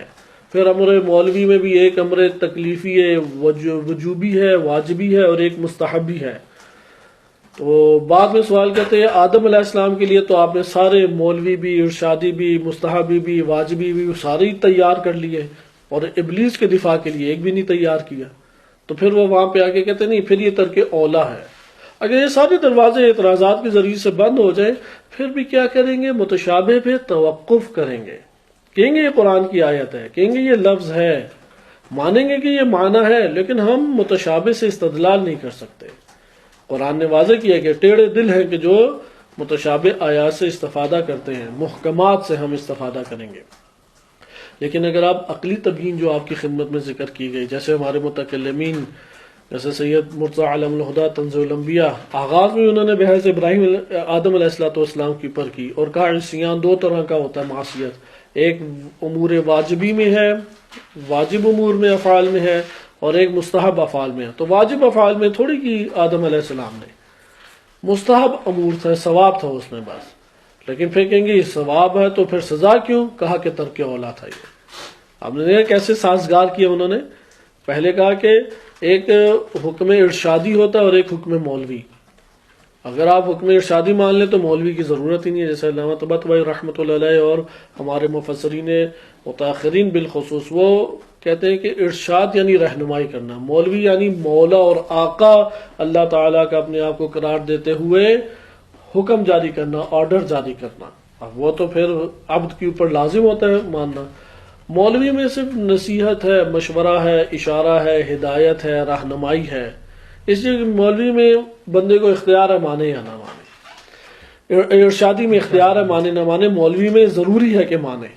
پھر امر مولوی میں بھی ایک امر تکلیفی ہے، وجوبی ہے، واجبی ہے، اور ایک مستحبی ہے. تو بعد میں سوال کرتے ہیں آدم علیہ السلام کے لیے تو آپ نے سارے مولوی بھی، ارشادی بھی، مستحبی بھی، واجبی بھی سارے ہی تیار کر لیے، اور ابلیس کے دفاع کے لیے ایک بھی نہیں تیار کیا. تو پھر وہ وہاں پہ آ کے کہتے نہیں، پھر یہ ترک اولا ہے. اگر یہ سارے دروازے اعتراضات کے ذریعے سے بند ہو جائیں پھر بھی کیا کریں گے؟ متشابہ پہ توقف کریں گے، کہیں گے یہ قرآن کی آیت ہے، کہیں گے یہ لفظ ہے، مانیں گے کہ یہ معنی ہے، لیکن ہم متشابہ سے استدلال نہیں کر سکتے. قرآن نے واضح کیا کہ ٹیڑھے دل ہیں کہ جو متشابہ آیات سے استفادہ کرتے ہیں، محکمات سے ہم استفادہ کریں گے. لیکن اگر آپ عقلی تبیین جو آپ کی خدمت میں ذکر کی گئی، جیسے ہمارے متکلمین جیسے سید مرتضیٰ علم الہدیٰ تنزیہ الانبیاء، آغاز میں انہوں نے بحث ابراہیم آدم علیہ السلام کی پر کی اور کہا عصیان دو طرح کا ہوتا ہے معصیت، ایک امور واجبی میں ہے، واجب امور میں افعال میں ہے، اور ایک مستحب افعال میں ہے. تو واجب افعال میں تھوڑی کی آدم علیہ السلام نے، مستحب امور تھا، ثواب تھا اس میں بس. لیکن پھر کہیں گے یہ ثواب ہے تو پھر سزا کیوں؟ کہا کہ ترک اولا تھا. یہ آپ نے دیکھا کیسے سازگار کیا انہوں نے. پہلے کہا کہ ایک حکم ارشادی ہوتا ہے اور ایک حکم مولوی. اگر آپ حکم ارشادی مان لیں تو مولوی کی ضرورت ہی نہیں ہے، جیسے علامہ طباطبائی رحمۃ اللہ علیہ اور ہمارے مفسرین متاخرین بالخصوص وہ کہتے ہیں کہ ارشاد یعنی رہنمائی کرنا، مولوی یعنی مولا اور آقا اللہ تعالیٰ کا اپنے آپ کو قرار دیتے ہوئے حکم جاری کرنا، آرڈر جاری کرنا. اب وہ تو پھر عبد کے اوپر لازم ہوتا ہے ماننا. مولوی میں صرف نصیحت ہے، مشورہ ہے، اشارہ ہے، ہدایت ہے، رہنمائی ہے. اس لیے مولوی میں بندے کو اختیار ہے مانے یا نہ مانے، ارشادی میں اختیار ہے مانے نہ مانے، مولوی میں ضروری ہے کہ مانے.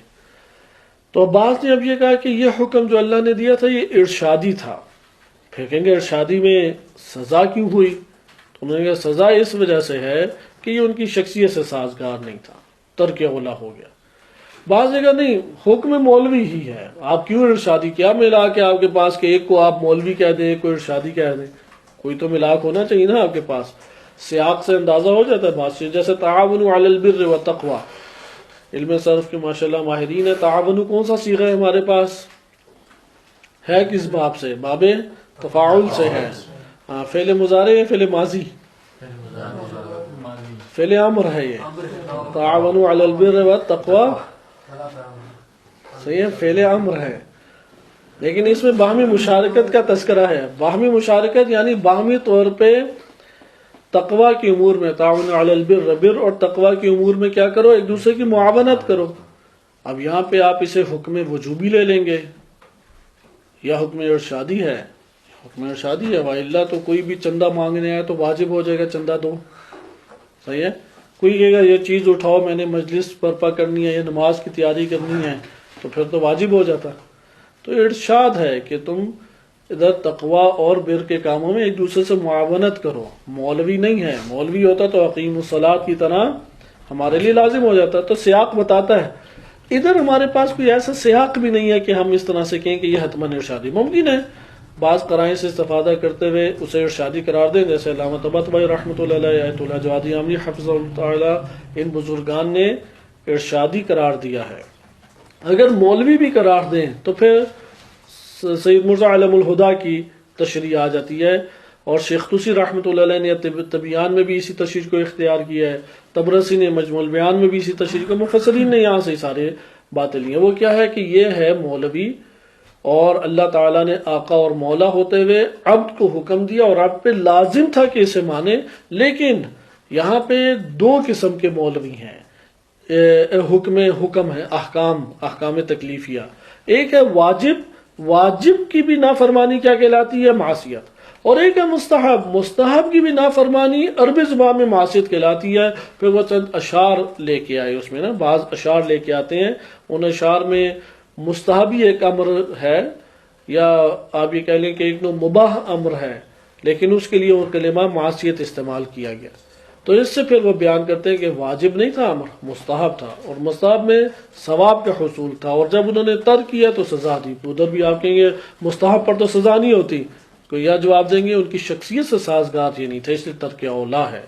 تو بعض نے اب یہ کہا کہ یہ حکم جو اللہ نے دیا تھا یہ ارشادی تھا. پھر کہیں گے ارشادی میں سزا کیوں ہوئی؟ تو انہوں نے کہا سزا اس وجہ سے ہے کہ یہ ان کی شخصیت سے سازگار نہیں تھا، ترک اولا ہو گیا. بعض جگہ نہیں، حکم مولوی ہی ہے، آپ کیوں ارشادی کیا ملا کے آپ کے پاس کہ ایک کو آپ مولوی کہہ دیں، ایک کو ارشادی کہہ دیں؟ کوئی تو ملاک ہونا چاہیے نا آپ کے پاس. سیاق سے اندازہ ہو جاتا ہے بات سے. جیسے تعاونوا علی البر والتقوی، علم صرف کے ماشاءاللہ ماہرین ہے. تعاون کون سا صیغہ ہے ہمارے پاس؟ ہے کس باب سے؟ باب تفاعل سے ہے. ہاں، فعل مضارع ہے، فعل ماضی، فعل امر ہے. یہ تعاونوا علی البر والتقوی صحیح ہے، فعل امر ہے. لیکن اس میں باہمی مشارکت کا تذکرہ ہے. باہمی مشارکت یعنی باہمی طور پہ تقوی کی امور میں، تعاون علی البر، بر اور تقوی کی امور میں کیا کرو؟ ایک دوسرے کی معاونت کرو. اب یہاں پہ آپ اسے حکم وجوبی لے لیں گے یا حکم ارشادی ہے؟ حکم ارشادی ہے. وَإِلَّا تو کوئی بھی چندہ مانگنے آئے تو واجب ہو جائے گا چندہ دو، صحیح ہے. کوئی کہے گا یہ چیز اٹھاؤ میں نے مجلس برپا کرنی ہے یا نماز کی تیاری کرنی ہے تو پھر تو واجب ہو جاتا. تو ارشاد ہے کہ تم ادھر تقوی اور بر کے کاموں میں ایک دوسرے سے معاونت کرو. مولوی نہیں ہے، مولوی ہوتا تو اقیم الصلاۃ کی طرح ہمارے لیے لازم ہو جاتا. تو سیاق بتاتا ہے. ادھر ہمارے پاس کوئی ایسا سیاق بھی نہیں ہے کہ ہم اس طرح سے کہیں کہ یہ حتماً ارشادی. ممکن ہے بعض قرائن سے استفادہ کرتے ہوئے اسے ارشادی قرار دیں، جیسے علامہ طباطبائی رحمۃ اللہ علیہ، آیت اللہ جوادی عاملی حفظہ اللہ تعالی، ان بزرگان نے ارشادی قرار دیا ہے. اگر مولوی بھی قرار دیں تو پھر سید مرزا علم الہدیٰ کی تشریح آ جاتی ہے اور شیخ طوسی رحمۃ اللہ علیہ نے تبیان میں بھی اسی تشریح کو اختیار کیا ہے، طبرسی نے مجموع البیان میں بھی اسی تشریح کو، مفسرین نے یہاں سے سارے باتیں لی ہیں۔ وہ کیا ہے کہ یہ ہے مولوی، اور اللہ تعالیٰ نے آقا اور مولا ہوتے ہوئے عبد کو حکم دیا اور عبد پہ لازم تھا کہ اسے مانے، لیکن یہاں پہ دو قسم کے مولوی ہیں، حکم ہے، احکام تکلیفیہ۔ ایک ہے واجب کی بھی نافرمانی کیا کہلاتی ہے؟ معصیت، اور ایک ہے مستحب کی بھی نافرمانی عربی زبان میں معصیت کہلاتی ہے۔ پھر وہ چند اشعار لے کے آئے، اس میں نا بعض اشعار لے کے آتے ہیں، ان اشعار میں مستحبی ایک امر ہے، یا آپ یہ کہہ لیں کہ ایک مباح امر ہے، لیکن اس کے لیے وہ کلمہ معصیت استعمال کیا گیا۔ تو اس سے پھر وہ بیان کرتے ہیں کہ واجب نہیں تھا امر، مستحب تھا، اور مستحب میں ثواب کا حصول تھا، اور جب انہوں نے ترک کیا تو سزا دی۔ ادھر بھی آپ کہیں گے مستحب پر تو سزا نہیں ہوتی، کوئی یا جواب دیں گے ان کی شخصیت سے سازگار یہ نہیں تھا، اس لیے ترک اولا ہے۔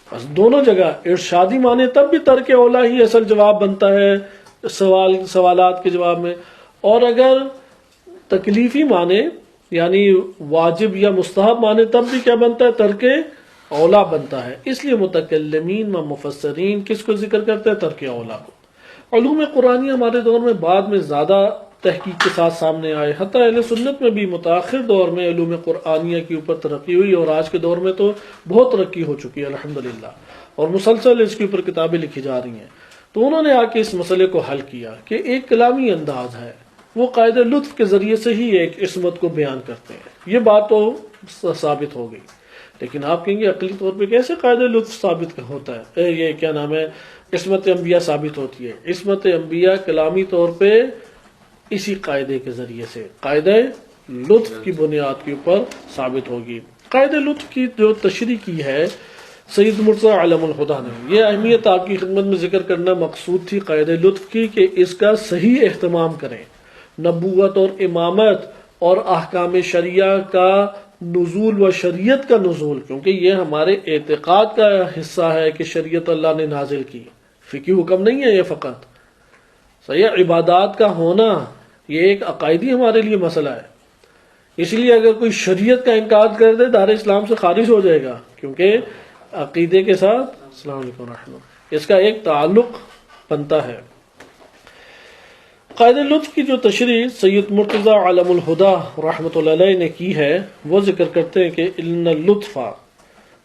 بس دونوں جگہ ارشادی مانے تب بھی ترک اولا ہی اصل جواب بنتا ہے سوالات کے جواب میں، اور اگر تکلیفی مانے یعنی واجب یا مستحب مانے تب بھی کیا بنتا ہے؟ ترک اولا بنتا ہے۔ اس لیے متکلمین و مفسرین کس کو ذکر کرتے ہیں؟ ترک اولا کو۔ علوم قرآنی ہمارے دور میں بعد میں زیادہ تحقیق کے ساتھ سامنے آئے، حتیٰ اہل سنت میں بھی متاخر دور میں علوم قرآنیہ کے اوپر ترقی ہوئی، اور آج کے دور میں تو بہت ترقی ہو چکی ہے الحمدللہ، اور مسلسل اس کے اوپر کتابیں لکھی جا رہی ہیں۔ تو انہوں نے آ کے اس مسئلے کو حل کیا کہ ایک کلامی انداز ہے، وہ قاعدہ لطف کے ذریعے سے ہی ایک عصمت کو بیان کرتے ہیں۔ یہ بات تو ثابت ہو گئی، لیکن آپ کہیں گے عقلی طور پہ کیسے قاعدہ لطف ثابت ہوتا ہے؟ یہ کیا نام ہے، عصمت انبیاء ثابت ہوتی ہے۔ عصمت انبیاء کلامی طور پہ اسی قاعدے کے ذریعے سے، قاعدہ لطف کی بنیاد کے اوپر ثابت ہوگی۔ قاعدہ لطف کی جو تشریح کی ہے سید مرتضی علم الہدیٰ نے، یہ اہمیت آپ کی خدمت میں ذکر کرنا مقصود تھی قاعدہ لطف کی، کہ اس کا صحیح اہتمام کریں۔ نبوت اور امامت اور احکام شریعہ کا نزول و شریعت کا نزول، کیونکہ یہ ہمارے اعتقاد کا حصہ ہے کہ شریعت اللہ نے نازل کی، فقہی حکم نہیں ہے یہ فقط، صحیح عبادات کا ہونا یہ ایک عقائدی ہمارے لیے مسئلہ ہے۔ اس لیے اگر کوئی شریعت کا انکار کر دے دار اسلام سے خارج ہو جائے گا، کیونکہ عقیدے کے ساتھ السلام علیکم ورحمۃ اللہ اس کا ایک تعلق بنتا ہے۔ قاعدہ لطف کی جو تشریح سید مرتضی علم الہدیٰ رحمۃ اللہ علیہ نے کی ہے، وہ ذکر کرتے ہیں کہ ان اللطف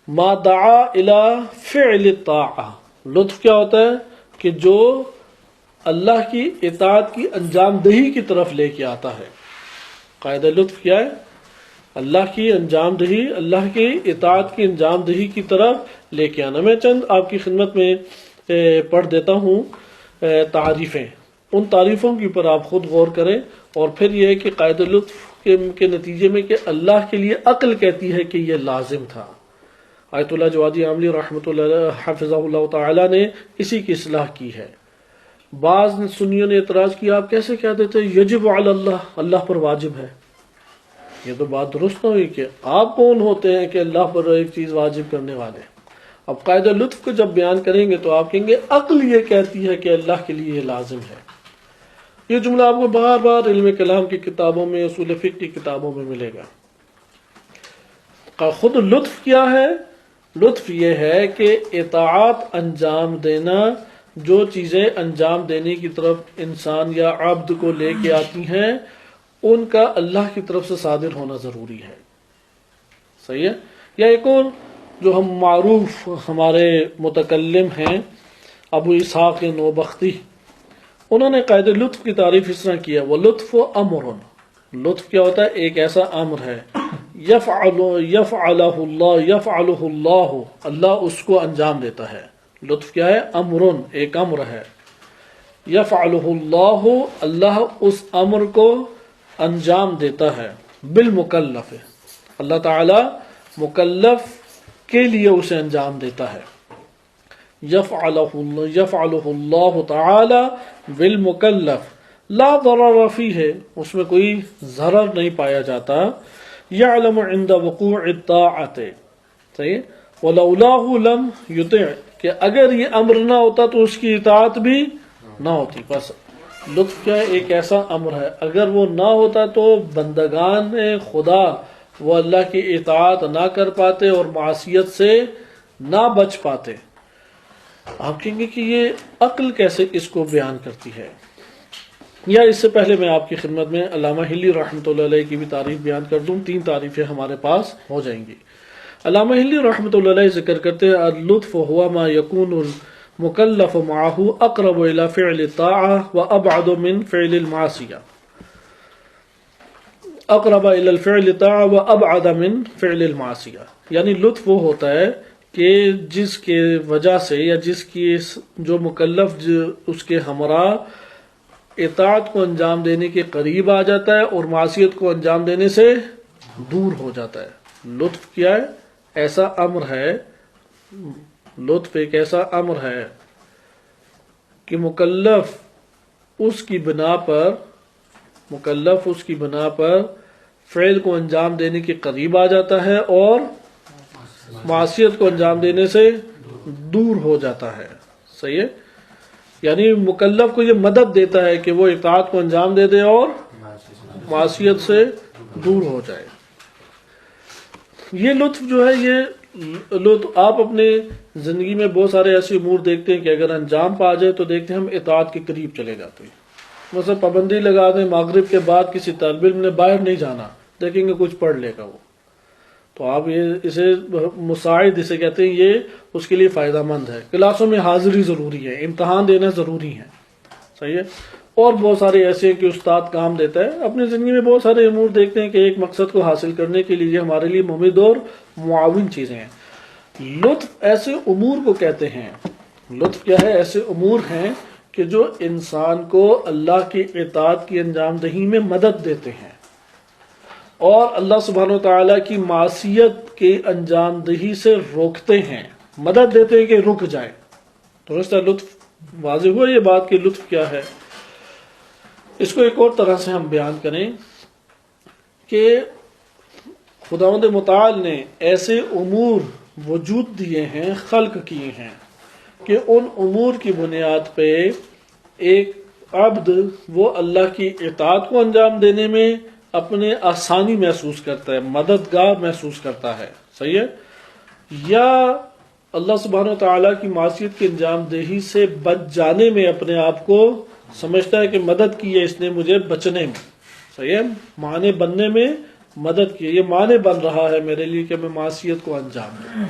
ما دعا الی فعل الطاعہ، لطف کیا ہوتا ہے؟ کہ جو اللہ کی اطاعت کی انجام دہی کی طرف لے کے آتا ہے۔ قاعدہ لطف کیا ہے؟ اللہ کی انجام دہی، اللہ کی اطاعت کی انجام دہی کی طرف لے کے آنا۔ میں چند آپ کی خدمت میں پڑھ دیتا ہوں تعریفیں، ان تعریفوں کے اوپر آپ خود غور کریں، اور پھر یہ ہے کہ قاعدہ لطف کے نتیجے میں کہ اللہ کے لیے عقل کہتی ہے کہ یہ لازم تھا۔ آیت اللہ جوادی عاملی رحمۃ اللہ حفظہ اللہ تعالی نے اسی کی اصلاح کی ہے۔ بعض سنیوں نے اعتراض کیا، آپ کیسے کہہ دیتے یجب علی اللہ، اللہ پر واجب ہے؟ یہ تو بات درست نہ ہوئی کہ آپ کون ہوتے ہیں کہ اللہ پر ایک چیز واجب کرنے والے۔ اب قاعدہ لطف کو جب بیان کریں گے تو آپ کہیں گے عقل یہ کہتی ہے کہ اللہ کے لیے یہ لازم ہے۔ یہ جملہ آپ کو بار بار علم کلام کی کتابوں میں، اصول فقہ کی کتابوں میں ملے گا۔ خود لطف کیا ہے؟ لطف یہ ہے کہ اطاعت انجام دینا، جو چیزیں انجام دینے کی طرف انسان یا عبد کو لے کے آتی ہیں ان کا اللہ کی طرف سے صادر ہونا ضروری ہے۔ صحیح ہے؟ یا ایک اور جو ہم معروف ہمارے متکلم ہیں ابو اسحاق نوبختی، انہوں نے قاعدہ لطف کی تعریف اس طرح کی ہے، وہ لطف و امر، لطف کیا ہوتا ہے؟ ایک ایسا امر ہے یفعلہ اللہ، اللہ اس کو انجام دیتا ہے۔ لطف کیا ہے؟ امر، ایک امر ہے، یفعلہ اللہ، اللہ اس امر کو انجام دیتا ہے، بالمکلف، اللہ تعالی مکلف کے لیے اسے انجام دیتا ہے۔ یفعلہ اللہ تعالی بالمکلف، لا ضرر فیہ، اس میں کوئی ضرر نہیں پایا جاتا، یعلم عند وقوع الطاعت، صحیح، ولولاہ لم یطع، کہ اگر یہ امر نہ ہوتا تو اس کی اطاعت بھی نہ ہوتی۔ بس لطف کیا ہے؟ ایک ایسا امر ہے، اگر وہ نہ ہوتا تو بندگان خدا وہ اللہ کی اطاعت نہ کر پاتے اور معصیت سے نہ بچ پاتے۔ آپ کہیں گے کہ یہ عقل کیسے اس کو بیان کرتی ہے؟ یا اس سے پہلے میں آپ کی خدمت میں علامہ ہلی رحمۃ اللہ علیہ کی بھی تعریف بیان کر دوں، 3 تعریفیں ہمارے پاس ہو جائیں گی۔ علامہ ہلی رحمۃ اللہ علیہ ذکر کرتے ہیں اللطف هو ما يكون المکلف معه اقرب الى فعل الطاعة وابعد من فعل المعصیة، اقرب الى الفعل الطاعة وابعد من فعل المعصیة، یعنی لطف وہ ہوتا ہے کہ جس کے وجہ سے یا جس کی جو مکلف اس کے ہمراہ اطاعت کو انجام دینے کے قریب آ جاتا ہے اور معصیت کو انجام دینے سے دور ہو جاتا ہے۔ لطف کیا ہے؟ ایسا امر ہے، لطف ایک ایسا امر ہے کہ مکلف اس کی بنا پر فعل کو انجام دینے کے قریب آ جاتا ہے اور معصیت کو انجام دینے سے دور ہو جاتا ہے۔ صحیح ہے؟ یعنی مکلف کو یہ مدد دیتا ہے کہ وہ اطاعت کو انجام دے دے اور معصیت سے دور ہو جائے۔ یہ لطف جو ہے، یہ لطف آپ اپنے زندگی میں بہت سارے ایسے امور دیکھتے ہیں کہ اگر انجام پا جائے تو دیکھتے ہیں ہم اطاعت کے قریب چلے جاتے ہیں۔ مثلا پابندی لگا دیں مغرب کے بعد کسی طالب علم نے باہر نہیں جانا، دیکھیں گے کچھ پڑھ لے گا وہ، تو آپ اسے مساعد اسے کہتے ہیں، یہ اس کے لیے فائدہ مند ہے۔ کلاسوں میں حاضری ضروری ہے، امتحان دینا ضروری ہے۔ صحیح ہے؟ اور بہت سارے ایسے ہیں کہ استاد کام دیتا ہے۔ اپنی زندگی میں بہت سارے امور دیکھتے ہیں کہ ایک مقصد کو حاصل کرنے کے لیے ہمارے لیے ممد اور معاون چیزیں ہیں۔ لطف ایسے امور کو کہتے ہیں، لطف کیا ہے؟ ایسے امور ہیں کہ جو انسان کو اللہ کی اطاعت کی انجام دہی میں مدد دیتے ہیں اور اللہ سبحانہ و تعالیٰ کی معصیت کے انجام دہی سے روکتے ہیں، مدد دیتے ہیں کہ رک جائے۔ درست ہے؟ لطف واضح ہوا یہ بات کہ لطف کیا ہے۔ اس کو ایک اور طرح سے ہم بیان کریں کہ خداوند متعال نے ایسے امور وجود دیے ہیں، خلق کیے ہیں کہ ان امور کی بنیاد پہ ایک عبد وہ اللہ کی اطاعت کو انجام دینے میں اپنے آسانی محسوس کرتا ہے، مددگار محسوس کرتا ہے۔ صحیح ہے؟ یا اللہ سبحانہ و تعالیٰ کی معصیت کی انجام دہی سے بچ جانے میں اپنے آپ کو سمجھتا ہے کہ مدد کی ہے اس نے مجھے بچنے میں۔ صحیح ہے؟ معنی بننے میں مدد کی، یہ معنی بن رہا ہے میرے لیے کہ میں معصیت کو انجام دوں۔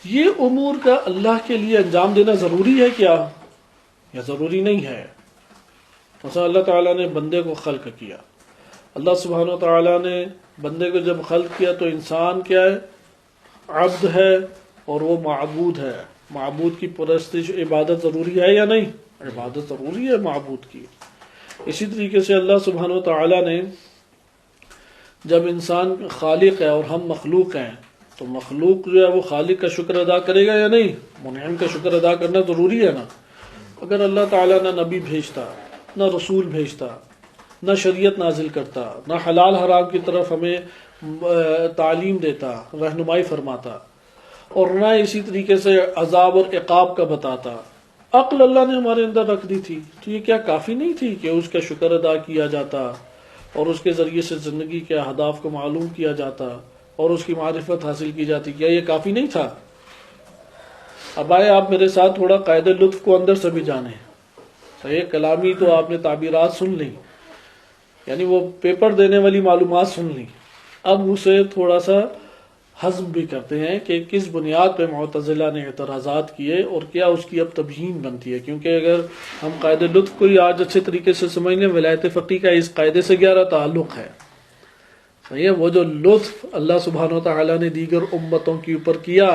یہ امور کا اللہ کے لیے انجام دینا ضروری ہے کیا یا ضروری نہیں ہے؟ مثلا اللہ تعالیٰ نے بندے کو خلق کیا، اللہ سبحانہ و تعالیٰ نے بندے کو جب خلق کیا تو انسان کیا ہے؟ عبد ہے اور وہ معبود ہے۔ معبود کی پرستش عبادت ضروری ہے یا نہیں؟ عبادت ضروری ہے معبود کی۔ اسی طریقے سے اللہ سبحانہ و تعالیٰ نے جب انسان خالق ہے اور ہم مخلوق ہیں تو مخلوق جو ہے وہ خالق کا شکر ادا کرے گا یا نہیں؟ منعم کا شکر ادا کرنا ضروری ہے نا۔ اگر اللہ تعالیٰ نہ نبی بھیجتا، نہ رسول بھیجتا، نہ شریعت نازل کرتا، نہ حلال حرام کی طرف ہمیں تعلیم دیتا، رہنمائی فرماتا، اور نہ اسی طریقے سے عذاب اور عقاب کا بتاتا، عقل اللہ نے ہمارے اندر رکھ دی تھی، تو یہ کیا کافی نہیں تھی کہ اس کا شکر ادا کیا جاتا اور اس کے ذریعے سے زندگی کے اہداف کو معلوم کیا جاتا اور اس کی معرفت حاصل کی جاتی؟ کیا یہ کافی نہیں تھا؟ اب آئے آپ میرے ساتھ تھوڑا قید لطف کو اندر سے بھی جانیں۔ صحیح، کلامی تو آپ نے تعبیرات سن لی، یعنی وہ پیپر دینے والی معلومات سن لی، اب اسے تھوڑا سا ہضم بھی کرتے ہیں کہ کس بنیاد پہ معتزلہ نے اعتراضات کیے اور کیا اس کی اب تبیین بنتی ہے۔ کیونکہ اگر ہم قاعدہ لطف کو آج اچھے طریقے سے سمجھ لیں، ولایت فقی کا اس قاعدے سے گہرا تعلق ہے۔ صحیح ہے؟ وہ جو لطف اللہ سبحانہ و تعالیٰ نے دیگر امتوں کے اوپر کیا،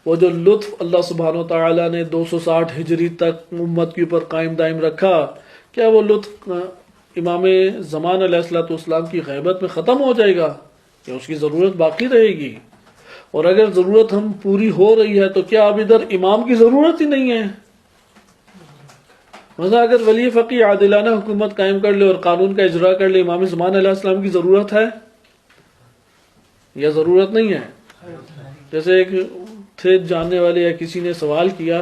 وہ جو لطف اللہ سبحانہ و تعالیٰ نے 260 ہجری تک امت کے اوپر قائم دائم رکھا، کیا وہ لطف امام زمان علیہ الصلوۃ والسلام کی غیبت میں ختم ہو جائے گا یا اس کی ضرورت باقی رہے گی؟ اور اگر ضرورت ہم پوری ہو رہی ہے تو کیا اب ادھر امام کی ضرورت ہی نہیں ہے؟ مثلا اگر ولی فقی عادلانہ حکومت قائم کر لے اور قانون کا اجرا کر لے، امام زمان علیہ السلام کی ضرورت ہے یا ضرورت نہیں ہے؟ جیسے ایک تھے جاننے والے یا کسی نے سوال کیا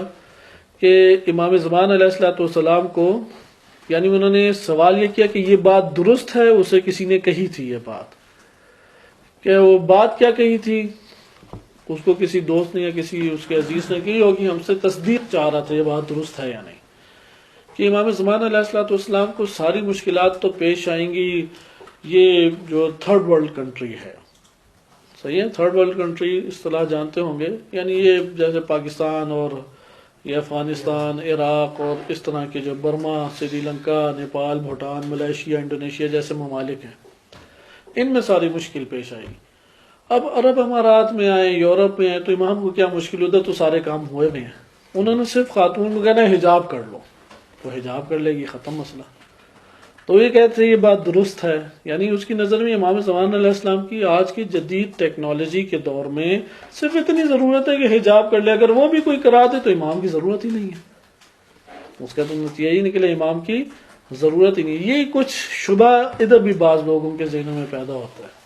کہ امام زمان علیہ الصلوۃ والسلام کو، یعنی انہوں نے سوال یہ کیا کہ یہ بات درست ہے، اسے کسی نے کہی تھی یہ بات کہ وہ بات کیا کہی تھی، اس کو کسی دوست نے یا کسی اس کے عزیز نے کہی ہوگی، ہم سے تصدیق چاہ رہا تھا یہ بات درست ہے یا نہیں، کہ امام زمان علیہ الصلوۃ والسلام کو ساری مشکلات تو پیش آئیں گی، یہ جو تھرڈ ورلڈ کنٹری ہے، صحیح ہے، تھرڈ ورلڈ کنٹری اصطلاح جانتے ہوں گے، یعنی یہ جیسے پاکستان اور یہ افغانستان، عراق اور اس طرح کے جو Burma, Sri Lanka, Nepal, Bhutan, Malaysia, Indonesia جیسے ممالک ہیں، ان میں ساری مشکل پیش آئی۔ اب عرب امارات میں آئے، یورپ میں آئے، تو امام کو کیا مشکل ہوتا، تو سارے کام ہوئے بھی ہیں، انہوں نے صرف خاتون کو کہنا ہے حجاب کر لو، تو حجاب کر لے گی، ختم مسئلہ۔ تو یہ کہتے ہیں یہ بات درست ہے، یعنی اس کی نظر میں امام زمان علیہ السلام کی آج کی جدید ٹیکنالوجی کے دور میں صرف اتنی ضرورت ہے کہ حجاب کر لے، اگر وہ بھی کوئی کرا دے تو امام کی ضرورت ہی نہیں ہے، اس کا تو نتیجہ ہی نکلے امام کی ضرورت ہی نہیں۔ یہ کچھ شبہ ادھر بھی بعض لوگوں کے ذہنوں میں پیدا ہوتا ہے۔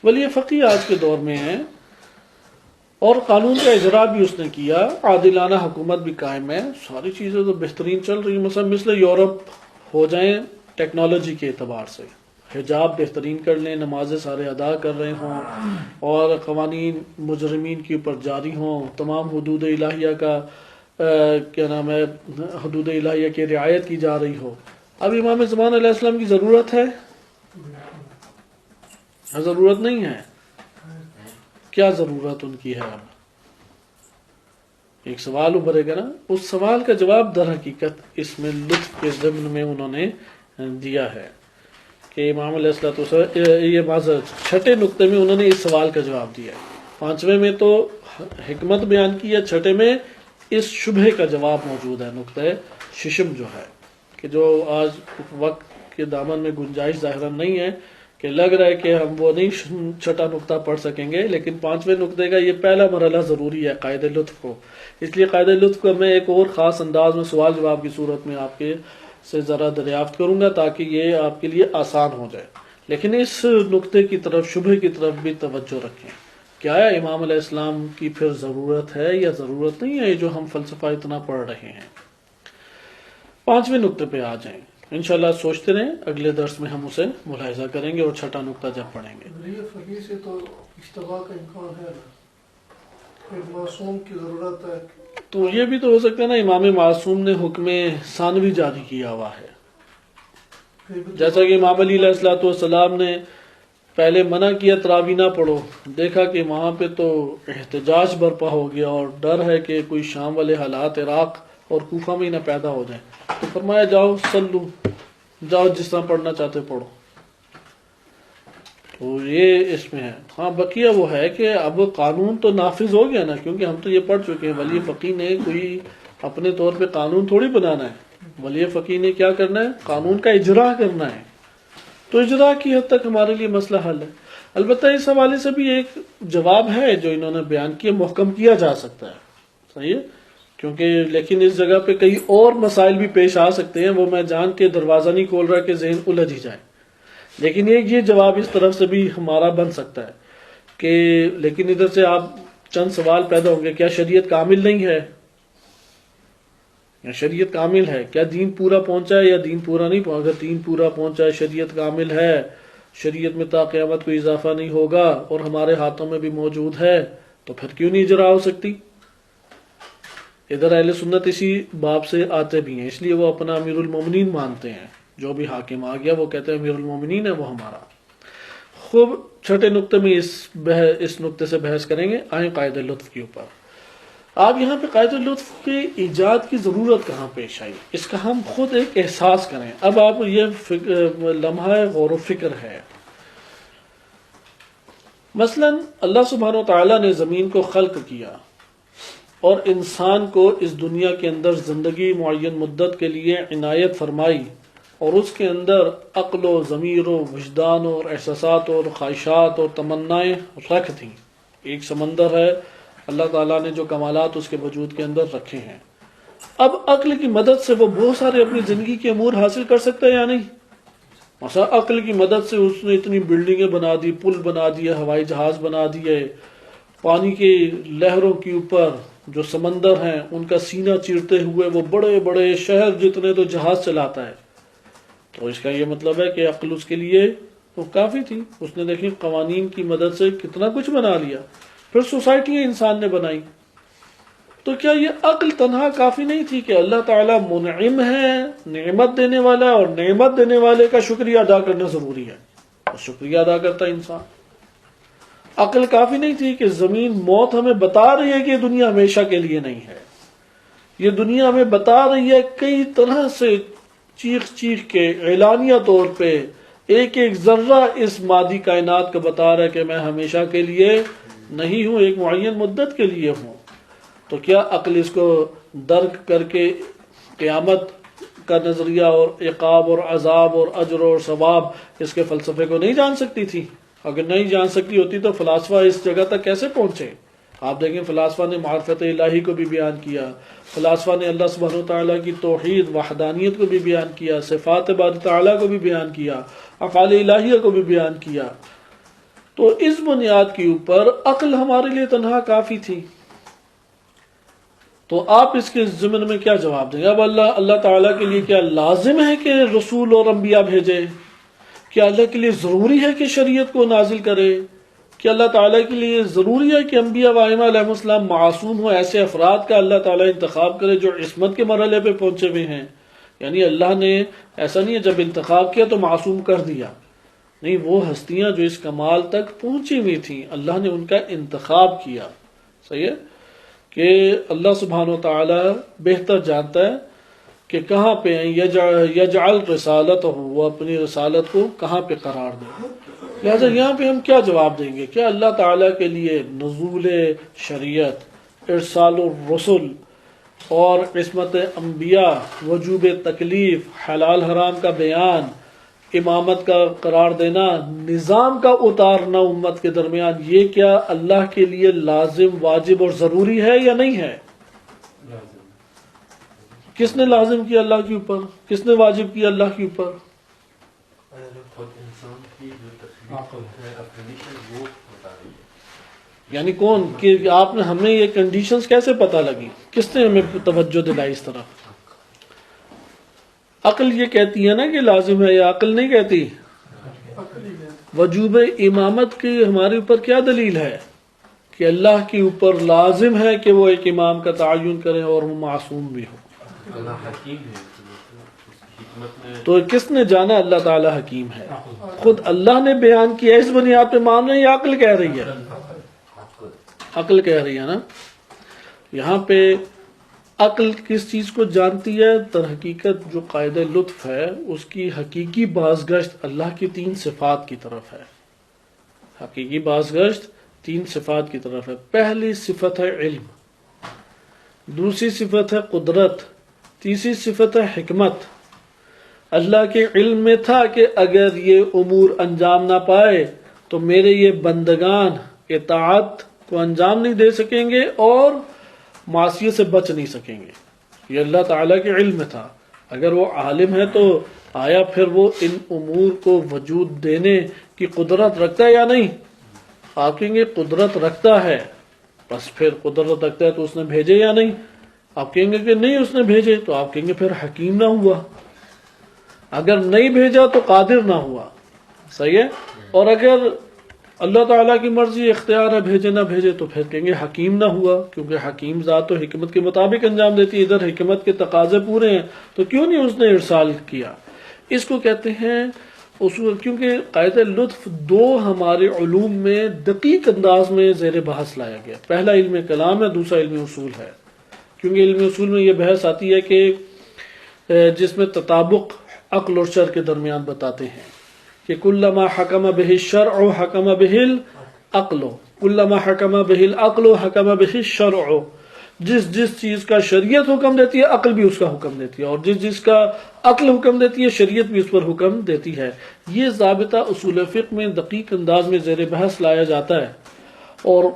ولی فقیہ آج کے دور میں ہے، اور قانون کا اجرا بھی اس نے کیا، عادلانہ حکومت بھی قائم ہے، ساری چیزیں تو بہترین چل رہی ہیں، مثل یورپ ہو جائیں ٹیکنالوجی کے اعتبار سے، حجاب بہترین کر لیں، نمازیں سارے ادا کر رہے ہوں، اور قوانین مجرمین کے اوپر جاری ہوں، تمام حدود الہیہ کا کیا نام ہے، حدود الہیہ کی رعایت کی جا رہی ہو۔ اب امام زمان علیہ السلام کی ضرورت ہے؟ ضرورت نہیں ہے۔ کیا ضرورت ان کی ہے؟ اب ایک سوال ابھرے گا نا، اس سوال کا جواب در حقیقت اس میں لطف کے ضمن میں انہوں نے دیا ہے کہ امام علیہ الصلوۃ والسلام، یہ معذرت چھٹے نقطے میں انہوں نے اس سوال کا جواب دیا ہے، پانچویں میں تو حکمت بیان کی ہے، چھٹے میں اس شبہ کا جواب موجود ہے، نقطہ ششم جو ہے، کہ جو آج وقت کے دامن میں گنجائش ظاہراً نہیں ہے، کہ لگ رہا ہے کہ ہم وہ نہیں چھٹا نقطہ پڑھ سکیں گے، لیکن پانچویں نقطے کا یہ پہلا مرحلہ ضروری ہے قاعدہ لطف کو، اس لیے قاعدہ لطف کو میں ایک اور خاص انداز میں سوال جواب کی صورت میں آپ کے سے ذرا دریافت کروں گا تاکہ یہ آپ کے لیے آسان ہو جائے، لیکن اس نقطے کی طرف، شبہ کی طرف بھی توجہ رکھیں کہ آیا امام علیہ السلام کی پھر ضرورت ہے یا ضرورت نہیں ہے، یہ جو ہم فلسفہ اتنا پڑھ رہے ہیں۔ پانچویں نقطے پہ آ جائیں، انشاءاللہ سوچتے رہیں، اگلے درس میں ہم اسے ملاحظہ کریں گے اور چھٹا نقطہ جب پڑھیں گے۔ فقیر سے تو اشتباہ کا امکان ہے نا، ایک معصوم کی ضرورت ہے، تو یہ بھی تو ہو سکتا ہے نا امام معصوم نے حکم ثانوی جاری کیا ہوا ہے، جیسا کہ امام علی علیہ الصلوۃ والسلام نے پہلے منع کیا تراویح نہ پڑھو، دیکھا کہ وہاں پہ تو احتجاج برپا ہو گیا اور ڈر ہے کہ کوئی شام والے حالات عراق اور کوفہ میں نہ پیدا ہو جائیں، تو فرمایا جاؤ سلو، جاؤ جس طرح پڑھنا چاہتے پڑھو۔ تو یہ اس میں ہے۔ ہاں بقیہ وہ ہے کہ اب قانون تو نافذ ہو گیا نا، کیونکہ ہم تو یہ پڑھ چکے ہیں، ولی فقیہ نے کوئی اپنے طور پہ قانون تھوڑی بنانا ہے، ولی فقیہ نے کیا کرنا ہے؟ قانون کا اجرا کرنا ہے، تو اجرا کی حد تک ہمارے لیے مسئلہ حل ہے۔ البتہ اس حوالے سے بھی ایک جواب ہے جو انہوں نے بیان کیا، محکم کیا جا سکتا ہے، صحیح ہے، کیونکہ لیکن اس جگہ پہ کئی اور مسائل بھی پیش آ سکتے ہیں، وہ میں جان کے دروازہ نہیں کھول رہا کہ ذہن الجھ ہی جائے، لیکن یہ جواب اس طرف سے بھی ہمارا بن سکتا ہے کہ لیکن ادھر سے آپ چند سوال پیدا ہوں گے، کیا شریعت کامل نہیں ہے؟ یا شریعت کامل ہے؟ کیا دین پورا پہنچا ہے یا دین پورا نہیں پہنچا؟ اگر دین پورا پہنچا ہے، شریعت کامل ہے، شریعت میں تا قیامت کوئی اضافہ نہیں ہوگا اور ہمارے ہاتھوں میں بھی موجود ہے، تو پھر کیوں نہیں اجرا ہو سکتی؟ ادھر اہل سنت اسی باب سے آتے بھی ہیں، اس لیے وہ اپنا امیر المومنین مانتے ہیں، جو بھی حاکم آ گیا وہ کہتے ہیں امیر المومنین ہے وہ ہمارا۔ خوب چھٹے نقطے میں اس نقطے سے بحث کریں گے، آئیں قاعدہ لطف کے اوپر۔ آپ یہاں پہ قاعدہ لطف کے ایجاد کی ضرورت کہاں پیش آئی، اس کا ہم خود ایک احساس کریں۔ اب آپ یہ لمحہ غور و فکر ہے، مثلا اللہ سبحانہ و تعالیٰ نے زمین کو خلق کیا اور انسان کو اس دنیا کے اندر زندگی معین مدت کے لیے عنایت فرمائی، اور اس کے اندر عقل و ضمیر و وجدان اور احساسات اور خواہشات اور تمنائیں رکھ دیں۔ ایک سمندر ہے، اللہ تعالیٰ نے جو کمالات اس کے وجود کے اندر رکھے ہیں، اب عقل کی مدد سے وہ بہت سارے اپنی زندگی کے امور حاصل کر سکتا ہے یا نہیں؟ مثلا عقل کی مدد سے اس نے اتنی بلڈنگیں بنا دی، پل بنا دیے، ہوائی جہاز بنا دیے، پانی کی لہروں کے اوپر جو سمندر ہیں ان کا سینہ چیرتے ہوئے وہ بڑے بڑے شہر جتنے تو جہاز چلاتا ہے، تو اس کا یہ مطلب ہے کہ عقل اس کے لیے وہ کافی تھی، اس نے دیکھی قوانین کی مدد سے کتنا کچھ بنا لیا، پھر سوسائٹیاں انسان نے بنائی. تو کیا یہ عقل تنہا کافی نہیں تھی کہ اللہ تعالیٰ منعم ہے، نعمت دینے والا ہے، اور نعمت دینے والے کا شکریہ ادا کرنا ضروری ہے، اور شکریہ ادا کرتا انسان. عقل کافی نہیں تھی کہ زمین موت ہمیں بتا رہی ہے کہ یہ دنیا ہمیشہ کے لیے نہیں ہے، یہ دنیا ہمیں بتا رہی ہے کئی طرح سے چیخ چیخ کے اعلانیہ طور پہ ایک ایک ذرہ اس مادی کائنات کا بتا رہا ہے کہ میں ہمیشہ کے لیے نہیں ہوں، ایک معین مدت کے لیے ہوں. تو کیا عقل اس کو درک کر کے قیامت کا نظریہ اور عقاب اور عذاب اور اجر اور ثواب اس کے فلسفے کو نہیں جان سکتی تھی؟ اگر نہیں جان سکتی ہوتی تو فلاسفہ اس جگہ تک کیسے پہنچے؟ آپ دیکھیں فلاسفہ نے معرفت الہی کو بھی بیان کیا، فلاسفہ نے اللہ سبحانہ وتعالیٰ کی توحید وحدانیت کو بھی بیان کیا، صفات باری تعالیٰ کو بھی بیان کیا، افعال الہیہ کو بھی بیان کیا. تو اس بنیاد کے اوپر عقل ہمارے لیے تنہا کافی تھی. تو آپ اس کے ضمن میں کیا جواب دیں گے؟ اب اللہ تعالیٰ کے لیے کیا لازم ہے کہ رسول اور انبیاء بھیجے؟ کیا اللہ کے لیے ضروری ہے کہ شریعت کو نازل کرے؟ کیا اللہ تعالیٰ کے لیے ضروری ہے کہ انبیاء و ائمہ علیہ السلام معصوم ہوں، ایسے افراد کا اللہ تعالیٰ انتخاب کرے جو عصمت کے مرحلے پہ پہنچے ہوئے ہیں؟ یعنی اللہ نے ایسا نہیں ہے جب انتخاب کیا تو معصوم کر دیا، نہیں، وہ ہستیاں جو اس کمال تک پہنچی ہوئی تھیں اللہ نے ان کا انتخاب کیا. صحیح ہے کہ اللہ سبحانہ و تعالیٰ بہتر جانتا ہے کہ کہاں پہ یجعل رسالت ہو، وہ اپنی رسالت کو کہاں پہ قرار دے. لہذا یہاں پہ ہم کیا جواب دیں گے؟ کیا اللہ تعالیٰ کے لیے نزول شریعت، ارسال الرسل اور عصمت انبیاء، وجوب تکلیف، حلال حرام کا بیان، امامت کا قرار دینا، نظام کا اتارنا امت کے درمیان، یہ کیا اللہ کے لیے لازم، واجب اور ضروری ہے یا نہیں ہے؟ کس نے لازم کیا اللہ کے اوپر؟ کس نے واجب کیا اللہ کے اوپر؟ یعنی کون؟ کہ آپ نے ہمیں یہ کنڈیشنز کیسے پتہ لگی؟ کس نے ہمیں توجہ دلائی اس طرف؟ عقل یہ کہتی ہے نا کہ لازم ہے، یا عقل نہیں کہتی؟ وجوب امامت کی ہمارے اوپر کیا دلیل ہے کہ اللہ کے اوپر لازم ہے کہ وہ ایک امام کا تعین کریں اور وہ معصوم بھی ہو؟ تو کس نے جانا اللہ تعالی حکیم ہے؟ خود اللہ نے بیان کیا. اس بنیاد پہ مان رہے ہیں یا عقل کہہ رہی ہے؟ عقل کہہ رہی ہے نا. یہاں پہ عقل کس چیز کو جانتی ہے؟ در حقیقت جو قاعدہ لطف ہے اس کی حقیقی بازگشت اللہ کی 3 صفات کی طرف ہے. حقیقی بازگشت 3 صفات کی طرف ہے. پہلی صفت ہے علم، دوسری صفت ہے قدرت، تیسری صفت ہے حکمت. اللہ کے علم میں تھا کہ اگر یہ امور انجام نہ پائے تو میرے یہ بندگان اطاعت کو انجام نہیں دے سکیں گے اور معصیت سے بچ نہیں سکیں گے. یہ اللہ تعالیٰ کے علم میں تھا. اگر وہ عالم ہے تو آیا پھر وہ ان امور کو وجود دینے کی قدرت رکھتا ہے یا نہیں؟ آپ کہیں گے قدرت رکھتا ہے، بس پھر قدرت رکھتا ہے تو اس نے بھیجے یا نہیں؟ آپ کہیں گے کہ نہیں اس نے بھیجے، تو آپ کہیں گے پھر حکیم نہ ہوا. اگر نہیں بھیجا تو قادر نہ ہوا. صحیح ہے. اور اگر اللہ تعالیٰ کی مرضی اختیار ہے بھیجے نہ بھیجے تو پھر کہیں گے حکیم نہ ہوا، کیونکہ حکیم ذات تو حکمت کے مطابق انجام دیتی ہے. ادھر حکمت کے تقاضے پورے ہیں تو کیوں نہیں اس نے ارسال کیا؟ اس کو کہتے ہیں اصول. کیونکہ قاعدہ لطف 2 ہمارے علوم میں دقیق انداز میں زیر بحث لایا گیا. پہلا علم کلام ہے، دوسرا علم اصول ہے. کیونکہ علم اصول میں یہ بحث آتی ہے کہ جس میں تطابق عقل اور شرع کے درمیان بتاتے ہیں کہ کلما حکم بہ الشرع حکم بہ العقل، کلما حکم بہ العقل حکم بہ الشرع. جس چیز کا شریعت حکم دیتی ہے عقل بھی اس کا حکم دیتی ہے، اور جس کا عقل حکم دیتی ہے شریعت بھی اس پر حکم دیتی ہے. یہ ضابطہ اصول فقہ میں دقیق انداز میں زیر بحث لایا جاتا ہے. اور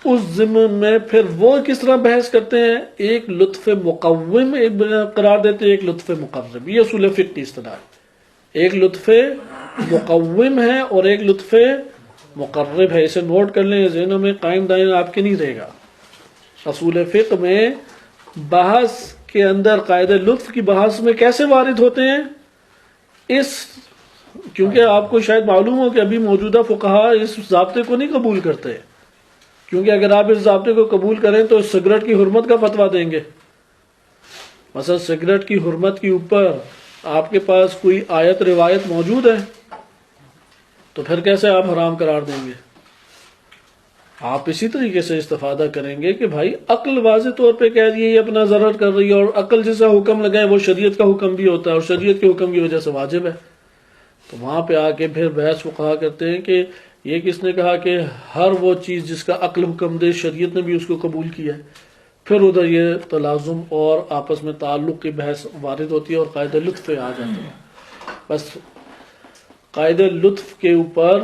اس ضمن میں پھر وہ کس طرح بحث کرتے ہیں؟ ایک لطف مقوم قرار دیتے ہیں، ایک لطف مقرب. یہ اصول فقہ کی اصطلاح ہے. ایک لطف مقوم ہے اور ایک لطف مقرب ہے. اسے نوٹ کر لیں، ذہنوں میں قائم دائم آپ کے نہیں رہے گا. اصول فقہ میں بحث کے اندر قاعدہ لطف کی بحث میں کیسے وارد ہوتے ہیں؟ اس کیونکہ آپ کو شاید معلوم ہو کہ ابھی موجودہ فقہا اس ضابطے کو نہیں قبول کرتے، کیونکہ اگر آپ اس ضابطے کو قبول کریں تو سگریٹ کی حرمت کا فتویٰ دیں گے. مثلا سگریٹ کی حرمت کے اوپر آپ کے پاس کوئی آیت روایت موجود ہے تو پھر کیسے آپ حرام قرار دیں گے؟ آپ اسی طریقے سے استفادہ کریں گے کہ بھائی عقل واضح طور پہ کہہ رہی ہے یہ اپنا ضرر کر رہی ہے، اور عقل جیسا حکم لگائے وہ شریعت کا حکم بھی ہوتا ہے اور شریعت کے حکم کی وجہ سے واجب ہے. تو وہاں پہ آ کے پھر بحث فقہا کرتے ہیں کہ یہ کس نے کہا کہ ہر وہ چیز جس کا عقل حکم دے شریعت نے بھی اس کو قبول کیا ہے. پھر ادھر یہ تلازم اور آپس میں تعلق کی بحث وارد ہوتی ہے اور قاعدہ لطف پہ آ جاتے ہیں. بس قاعدہ لطف کے اوپر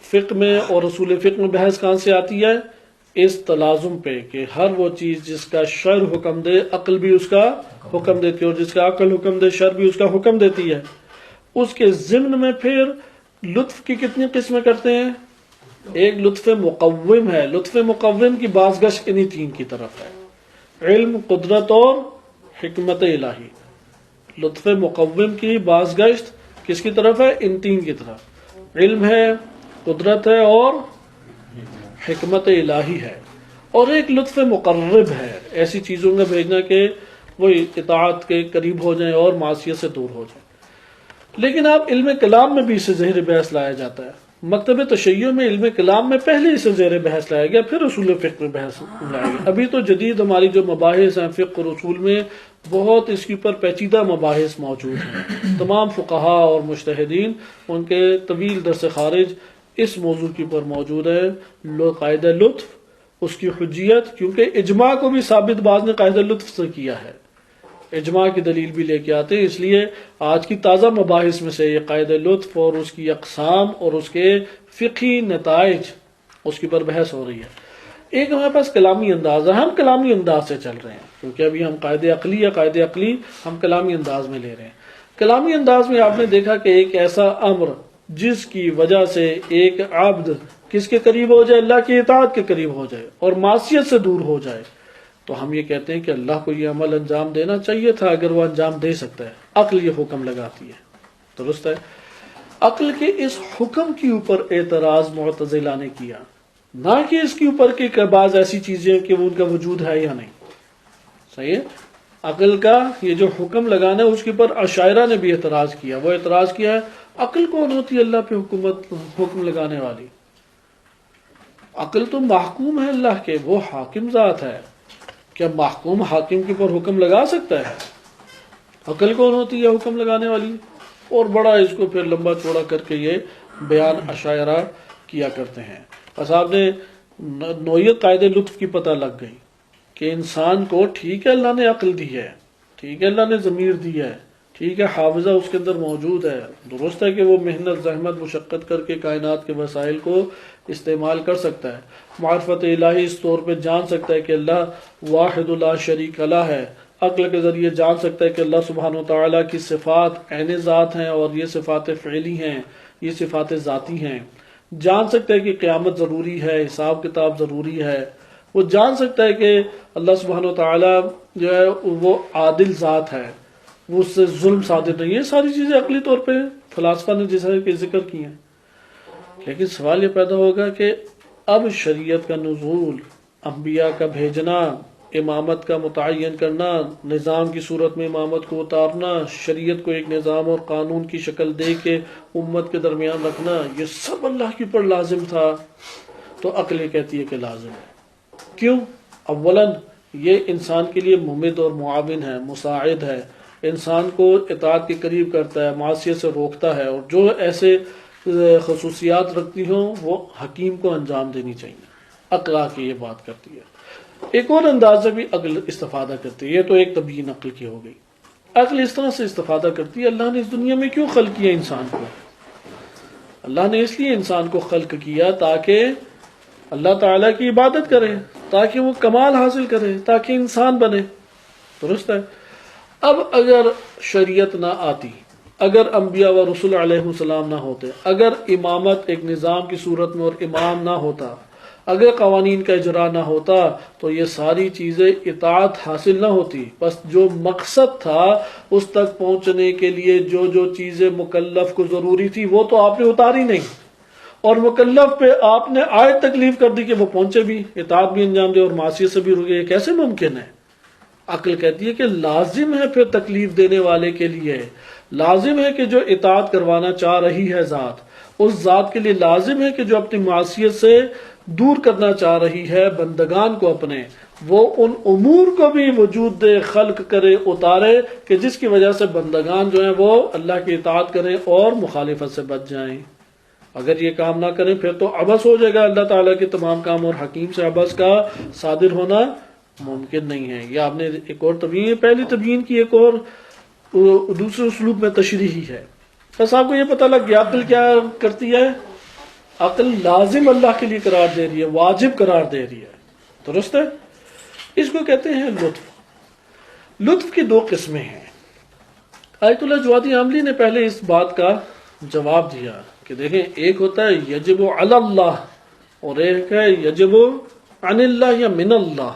فقہ میں اور اصول فقہ میں بحث کہاں سے آتی ہے؟ اس تلازم پہ کہ ہر وہ چیز جس کا شرع حکم دے عقل بھی اس کا حکم دیتی ہے، اور جس کا عقل حکم دے شرع بھی اس کا حکم دیتی ہے. اس کے ضمن میں پھر لطف کی کتنی قسمیں کرتے ہیں؟ ایک لطف مقوم ہے. لطف مقوم کی بازگشت انہی تین کی طرف ہے، علم، قدرت اور حکمت الہی. لطف مقوم کی بازگشت کس کی طرف ہے؟ ان تین کی طرف، علم ہے، قدرت ہے اور حکمت الہی ہے. اور ایک لطف مقرب ہے، ایسی چیزوں کا بھیجنا کہ وہ اطاعت کے قریب ہو جائیں اور معصیت سے دور ہو جائیں. لیکن آپ علم کلام میں بھی اسے زہر بحث لایا جاتا ہے. مکتب تشیع میں علم کلام میں پہلے اسے زیر بحث لایا گیا، پھر اصول فقہ میں بحث لایا گیا. ابھی تو جدید ہماری جو مباحث ہیں فقہ اور اصول میں بہت اس کے اوپر پیچیدہ مباحث موجود ہیں. تمام فقہا اور مجتہدین ان کے طویل درس خارج اس موضوع کے اوپر موجود ہے. قاعدہ لطف، اس کی حجیت، کیونکہ اجماع کو بھی ثابت بعض نے قاعدہ لطف سے کیا ہے، اجماع کی دلیل بھی لے کے آتے ہیں. اس لیے آج کی تازہ مباحث میں سے یہ قاعدہ لطف اور اس کی اقسام اور اس کے فقہی نتائج، اس کے اوپر بحث ہو رہی ہے. ایک ہمارے پاس کلامی انداز ہے، ہم کلامی انداز سے چل رہے ہیں کیونکہ ابھی ہم قاعدہ عقلی ہم کلامی انداز میں لے رہے ہیں. کلامی انداز میں آپ نے دیکھا کہ ایک ایسا امر جس کی وجہ سے ایک عبد کس کے قریب ہو جائے؟ اللہ کی اطاعت کے قریب ہو جائے اور معصیت سے دور ہو جائے، تو ہم یہ کہتے ہیں کہ اللہ کو یہ عمل انجام دینا چاہیے تھا اگر وہ انجام دے سکتا ہے. عقل یہ حکم لگاتی ہے، درست ہے. عقل کے اس حکم کے اوپر اعتراض معتزلہ نے کیا، نہ کہ اس کے اوپر کہ بعض ایسی چیزیں کہ وہ ان کا وجود ہے یا نہیں. صحیح ہے. عقل کا یہ جو حکم لگانا ہے اس کے اوپر اشاعرہ نے بھی اعتراض کیا. وہ اعتراض کیا ہے عقل کون ہوتی ہے اللہ پہ حکم لگانے والی؟ عقل تو محکوم ہے اللہ کے، وہ حاکم ذات ہے. کیا محکوم حاکم کے اوپر حکم لگا سکتا ہے؟ عقل کون ہوتی ہے حکم لگانے والی؟ اور بڑا اس کو پھر لمبا چوڑا کر کے یہ بیان اشاعرہ کیا کرتے ہیں. بس آپ نے نوعیت قاعدہ لطف کی پتہ لگ گئی کہ انسان کو ٹھیک ہے اللہ نے عقل دی ہے، ٹھیک ہے اللہ نے ضمیر دی ہے، ٹھیک ہے حافظہ اس کے اندر موجود ہے، درست ہے کہ وہ محنت زحمت مشقت کر کے کائنات کے وسائل کو استعمال کر سکتا ہے. معرفت الہی اس طور پہ جان سکتا ہے کہ اللہ واحد لا شریک لہ ہے. عقل کے ذریعے جان سکتا ہے کہ اللہ سبحانہ و تعالیٰ کی صفات عین ذات ہیں اور یہ صفات فعلی ہیں، یہ صفات ذاتی ہیں. جان سکتا ہے کہ قیامت ضروری ہے، حساب کتاب ضروری ہے. وہ جان سکتا ہے کہ اللہ سبحانہ و تعالیٰ جو ہے وہ عادل ذات ہے، وہ اس سے ظلم صادر نہیں ہے. یہ ساری چیزیں عقلی طور پہ فلاسفہ نے جیسا کہ ذکر کی ہیں. لیکن سوال یہ پیدا ہوگا کہ اب شریعت کا نزول، انبیاء کا بھیجنا، امامت کا متعین کرنا، نظام کی صورت میں امامت کو اتارنا، شریعت کو ایک نظام اور قانون کی شکل دے کے امت کے درمیان رکھنا، یہ سب اللہ کے اوپر لازم تھا. تو عقل کہتی ہے کہ لازم ہے. کیوں؟ اولاً یہ انسان کے لیے ممد اور معاون ہے، مساعد ہے، انسان کو اطاعت کے قریب کرتا ہے، معصیت سے روکتا ہے، اور جو ایسے خصوصیات رکھتی ہوں وہ حکیم کو انجام دینی چاہیے. عقل آ کے یہ بات کرتی ہے. ایک اور انداز سے بھی عقل استفادہ کرتی ہے. یہ تو ایک تبیین عقل کی ہو گئی. عقل اس طرح سے استفادہ کرتی ہے، اللہ نے اس دنیا میں کیوں خلق کیا انسان کو؟ اللہ نے اس لیے انسان کو خلق کیا تاکہ اللہ تعالیٰ کی عبادت کرے، تاکہ وہ کمال حاصل کرے، تاکہ انسان بنے. درست ہے. اب اگر شریعت نہ آتی، اگر انبیاء و رسول علیہ السلام نہ ہوتے، اگر امامت ایک نظام کی صورت میں اور امام نہ ہوتا، اگر قوانین کا اجرا نہ ہوتا تو یہ ساری چیزیں اطاعت حاصل نہ ہوتی. بس جو مقصد تھا اس تک پہنچنے کے لیے جو جو چیزیں مکلف کو ضروری تھی وہ تو آپ نے اتاری نہیں، اور مکلف پہ آپ نے آئے تکلیف کر دی کہ وہ پہنچے بھی، اطاعت بھی انجام دے اور معصیت سے بھی رکے. یہ کیسے ممکن ہے؟ عقل کہتی ہے کہ لازم ہے پھر تکلیف دینے والے کے لیے، لازم ہے کہ جو اطاعت کروانا چاہ رہی ہے ذات، اس ذات کے لیے لازم ہے کہ جو اپنی معصیت سے دور کرنا چاہ رہی ہے بندگان کو اپنے، وہ ان امور کو بھی وجود دے، خلق کرے، اتارے کہ جس کی وجہ سے بندگان جو ہیں وہ اللہ کی اطاعت کریں اور مخالفت سے بچ جائیں. اگر یہ کام نہ کریں پھر تو عبث ہو جائے گا. اللہ تعالیٰ کے تمام کام اور حکیم سے عبث کا صادر ہونا ممکن نہیں ہے. یہ آپ نے ایک اور تبیین، پہلی تبیین کی ایک اور دوسرے اسلوب میں تشریحی ہے. بس آپ کو یہ پتہ لگ گیا عقل کیا کرتی ہے. عقل لازم اللہ کے لیے قرار دے رہی ہے، واجب قرار دے رہی ہے. درست ہے؟ اس کو کہتے ہیں لطف. لطف کی دو قسمیں ہیں. آیت اللہ جوادی عاملی نے پہلے اس بات کا جواب دیا کہ دیکھیں، ایک ہوتا ہے یجب علی اللہ اور ایک ہے یجب عن اللہ یا من اللہ.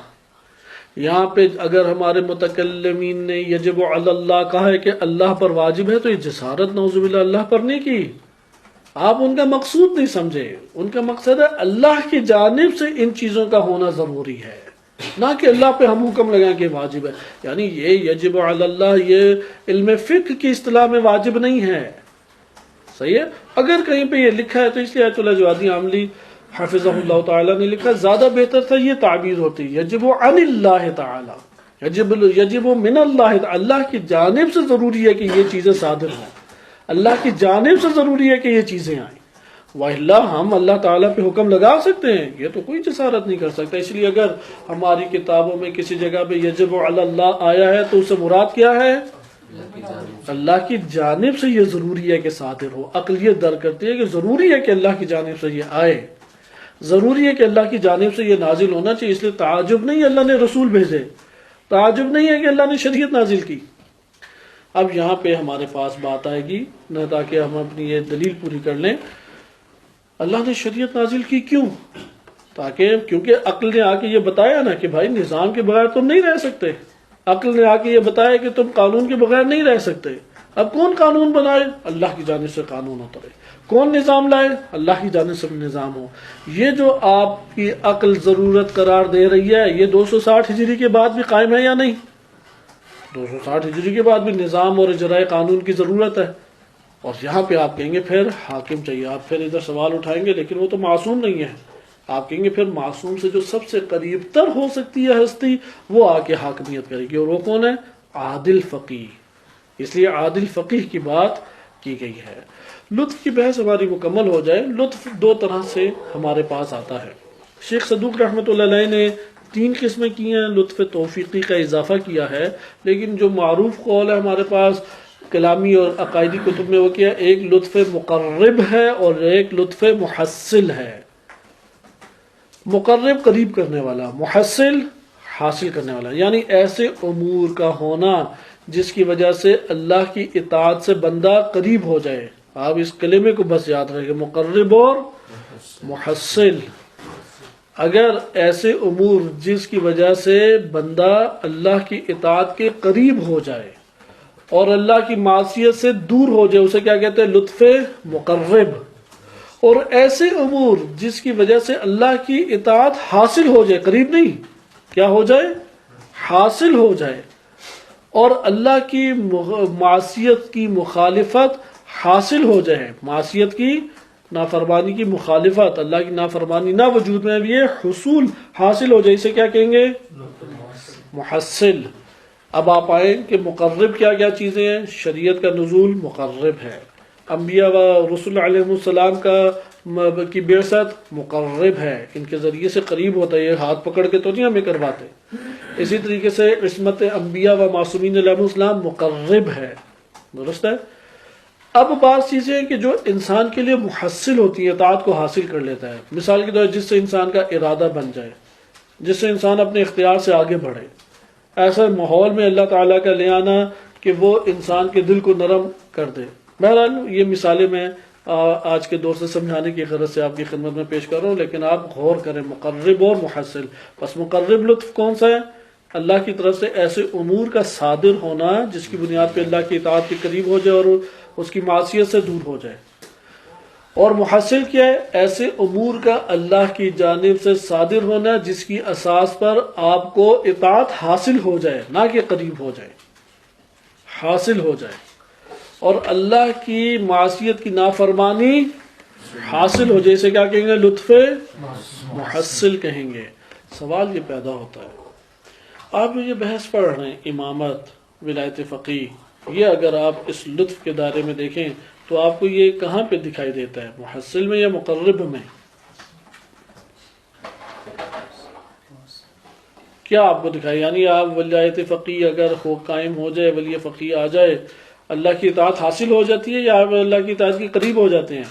یہاں پہ اگر ہمارے متکلمین نے یجب علی اللہ کہا ہے کہ اللہ پر واجب ہے، تو یہ جسارت نعوذ باللہ اللہ پر نہیں کی. آپ ان کا مقصود نہیں سمجھے. ان کا مقصد ہے اللہ کی جانب سے ان چیزوں کا ہونا ضروری ہے، نہ کہ اللہ پہ ہم حکم لگائیں کہ واجب ہے. یعنی یہ یجب علی اللہ یہ علم فقہ کی اصطلاح میں واجب نہیں ہے. صحیح ہے؟ اگر کہیں پہ یہ لکھا ہے تو اس لیے آیت اللہ جوادی عاملی حفظہ اللہ تعالیٰ نے لکھا زیادہ بہتر تھا یہ تعبیر ہوتی یجب عن اللہ تعالی، یجب من اللہ، اللہ کی جانب سے ضروری ہے کہ یہ چیزیں صادر ہوں، اللہ کی جانب سے ضروری ہے کہ یہ چیزیں آئیں. وَإِلَّا ہم اللہ تعالیٰ پہ حکم لگا سکتے ہیں، یہ تو کوئی جسارت نہیں کر سکتا. اس لیے اگر ہماری کتابوں میں کسی جگہ پہ یجب علی اللہ آیا ہے تو اس سے مراد کیا ہے؟ اللہ کی جانب سے یہ ضروری ہے کہ صادر ہو. عقل یہ در کرتی ہے کہ ضروری ہے کہ اللہ کی جانب سے یہ آئے، ضروری ہے کہ اللہ کی جانب سے یہ نازل ہونا چاہیے. اس لیے تعجب نہیں اللہ نے رسول بھیجے، تعجب نہیں ہے کہ اللہ نے شریعت نازل کی. اب یہاں پہ ہمارے پاس بات آئے گی نہ، تاکہ ہم اپنی یہ دلیل پوری کر لیں. اللہ نے شریعت نازل کی کیوں؟ تاکہ کیونکہ عقل نے آ کے یہ بتایا نا کہ بھائی نظام کے بغیر تم نہیں رہ سکتے. عقل نے آ کے یہ بتایا کہ تم قانون کے بغیر نہیں رہ سکتے. اب کون قانون بنائے؟ اللہ کی جانب سے قانون اترے. کون نظام لائے؟ اللہ کی جانب سے نظام ہو. یہ جو آپ کی عقل ضرورت قرار دے رہی ہے، یہ 260 ہجری کے بعد بھی قائم ہے یا نہیں؟ 260 ہجری کے بعد بھی نظام اور اجرائے قانون کی ضرورت ہے. اور یہاں پہ آپ کہیں گے پھر حاکم چاہیے. آپ پھر ادھر سوال اٹھائیں گے لیکن وہ تو معصوم نہیں ہے. آپ کہیں گے پھر معصوم سے جو سب سے قریب تر ہو سکتی ہے ہستی وہ آ کے حاکمیت کرے گی، اور وہ کون ہے؟ عادل فقیہ. اس لیے عادل فقیہ کی بات کی گئی ہے. لطف کی بحث ہماری مکمل ہو جائے. لطف دو طرح سے ہمارے پاس آتا ہے. شیخ صدوق رحمۃ اللہ علیہ نے 3 قسمیں کی ہیں. لطف توفیقی کا اضافہ کیا ہے، لیکن جو معروف قول ہے ہمارے پاس کلامی اور عقائدی کتب میں وہ کیا، ایک لطف مقرب ہے اور ایک لطف محصل ہے. مقرب قریب کرنے والا، محصل حاصل کرنے والا. یعنی ایسے امور کا ہونا جس کی وجہ سے اللہ کی اطاعت سے بندہ قریب ہو جائے. آپ اس کلمے کو بس یاد رکھیں، مقرب اور محصل. اگر ایسے امور جس کی وجہ سے بندہ اللہ کی اطاعت کے قریب ہو جائے اور اللہ کی معصیت سے دور ہو جائے، اسے کیا کہتے ہیں؟ لطف مقرب. اور ایسے امور جس کی وجہ سے اللہ کی اطاعت حاصل ہو جائے، قریب نہیں، کیا ہو جائے؟ حاصل ہو جائے، اور اللہ کی معصیت کی مخالفت حاصل ہو جائے. معصیت کی، نافرمانی کی مخالفت، اللہ کی نافرمانی نہ وجود میں بھی یہ حصول حاصل ہو جائے، اسے کیا کہیں گے؟ محصل. اب آپ آئیں کہ مقرب کیا کیا چیزیں ہیں. شریعت کا نزول مقرب ہے، انبیاء و رسول علیہ السلام کی بعثت مقرب ہے، ان کے ذریعے سے قریب ہوتا ہے. یہ ہاتھ پکڑ کے تو نہیں ہمیں کرواتے. اسی طریقے سے عصمت انبیاء و معصومین علیہ السلام مقرب ہے. درست ہے. اب بعض چیزیں کہ جو انسان کے لیے محصل ہوتی ہیں، اطاعت کو حاصل کر لیتا ہے. مثال کے طور جس سے انسان کا ارادہ بن جائے، جس سے انسان اپنے اختیار سے آگے بڑھے. ایسا ماحول میں اللہ تعالیٰ کا لے آنا کہ وہ انسان کے دل کو نرم کر دے. بہرحال یہ مثالیں میں آج کے دور سے سمجھانے کی غرض سے آپ کی خدمت میں پیش کر رہا ہوں، لیکن آپ غور کریں، مقرب اور محصل. بس مقرب لطف کون سا ہے؟ اللہ کی طرف سے ایسے امور کا صادر ہونا جس کی بنیاد پہ اللہ کی اطاعت کے قریب ہو جائے اور اس کی معصیت سے دور ہو جائے. اور محصل کیا ہے؟ ایسے امور کا اللہ کی جانب سے صادر ہونا جس کی اساس پر آپ کو اطاعت حاصل ہو جائے، نہ کہ قریب ہو جائے، حاصل ہو جائے. اور اللہ کی معصیت کی نافرمانی حاصل ہو جائے، اسے کیا کہیں گے؟ لطف محصل کہیں گے. سوال یہ پیدا ہوتا ہے، آپ یہ بحث پڑھ رہے ہیں امامت، ولایت فقیہ، یہ اگر آپ اس لطف کے دائرے میں دیکھیں تو آپ کو یہ کہاں پہ دکھائی دیتا ہے؟ محصل میں یا مقرب میں؟ کیا آپ کو دکھائی؟ یعنی آپ ولایت فقیہ اگر قائم ہو جائے، ولی فقیہ آ جائے، اللہ کی اطاعت حاصل ہو جاتی ہے یا آپ اللہ کی اطاعت کے قریب ہو جاتے ہیں؟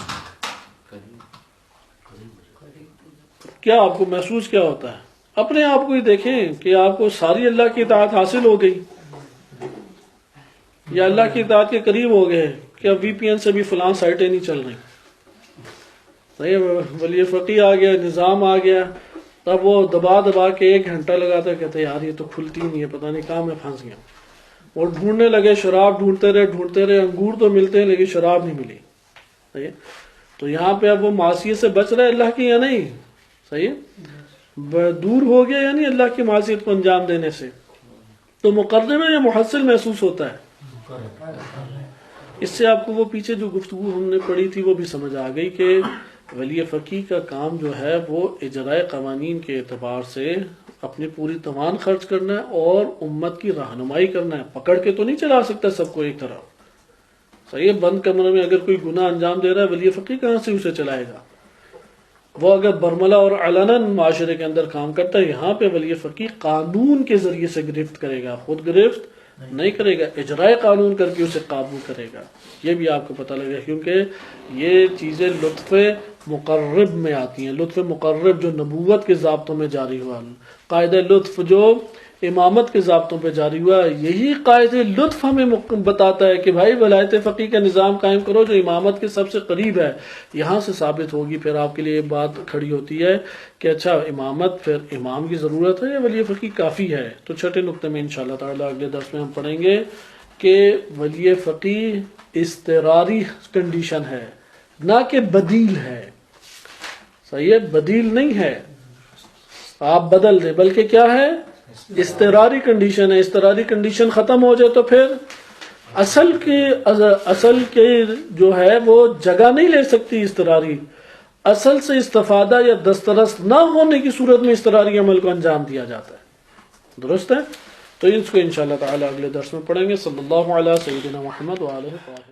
کیا آپ کو محسوس کیا ہوتا ہے؟ اپنے آپ کو ہی دیکھیں کہ آپ کو ساری اللہ کی اطاعت حاصل ہو گئی یا اللہ کی اطاعت کے قریب ہو گئے کہ اب وی پی این سے بھی فلاں سائٹیں نہیں چل رہی. صحیح، ولی فقیہ آ گیا، نظام آ گیا، تب وہ دبا دبا کے 1 گھنٹہ لگاتا، کہتے یار یہ تو کھلتی نہیں ہے، پتہ نہیں کہاں میں پھنس گیا. اور ڈھونڈنے لگے، شراب ڈھونڈتے رہے، انگور تو ملتے ہیں لیکن شراب نہیں ملی. صحیح، تو یہاں پہ اب وہ معصیت سے بچ رہا ہے اللہ کی یا نہیں؟ صحیح، دور ہو گیا یعنی اللہ کی معصیت کو انجام دینے سے. تو مقرب یا محصل محسوس ہوتا ہے. اس سے آپ کو وہ پیچھے جو گفتگو ہم نے پڑھی تھی وہ بھی سمجھ آ گئی کہ ولی فقیہ کا کام جو ہے وہ اجرائے قوانین کے اعتبار سے اپنی پوری توان خرچ کرنا ہے اور امت کی رہنمائی کرنا ہے. پکڑ کے تو نہیں چلا سکتا سب کو ایک طرح. صحیح ہے، بند کمرے میں اگر کوئی گناہ انجام دے رہا ہے، ولی فقیہ کہاں سے اسے چلائے گا؟ وہ اگر برملا اور علناً معاشرے کے اندر کام کرتا ہے، یہاں پہ ولی فقیہ قانون کے ذریعے سے گرفت کرے گا، خود گرفت نہیں کرے گا، اجرائے قانون کر کے اسے قابو کرے گا. یہ بھی آپ کو پتہ لگے گا، کیونکہ یہ چیزیں لطف مقرب میں آتی ہیں. لطف مقرب جو نبوت کے ضابطوں میں جاری ہوا، قاعدہ لطف جو امامت کے ضابطوں پہ جاری ہوا، یہی قاعدہ لطف ہمیں بتاتا ہے کہ بھائی ولایت فقیہ کا نظام قائم کرو جو امامت کے سب سے قریب ہے. یہاں سے ثابت ہوگی پھر آپ کے لیے بات کھڑی ہوتی ہے کہ اچھا امامت پھر امام کی ضرورت ہے یا ولی فقیہ کافی ہے. تو چھٹے نقطے میں انشاءاللہ تعالی اگلے درس میں ہم پڑھیں گے کہ ولی فقیہ اضطراری کنڈیشن ہے، نہ کہ بدیل ہے. صحیح ہے، بدیل نہیں ہے آپ بدل دیں، بلکہ کیا ہے؟ اضطراری کنڈیشن ہے. اضطراری کنڈیشن ختم ہو جائے تو پھر اصل کے جو ہے وہ جگہ نہیں لے سکتی اضطراری. اصل سے استفادہ یا دسترس نہ ہونے کی صورت میں اضطراری عمل کو انجام دیا جاتا ہے. درست ہے؟ تو اس کو انشاءاللہ تعالی اگلے درس میں پڑھیں گے. صلی اللہ علیہ سیدنا محمد وآلہ وصحبہ.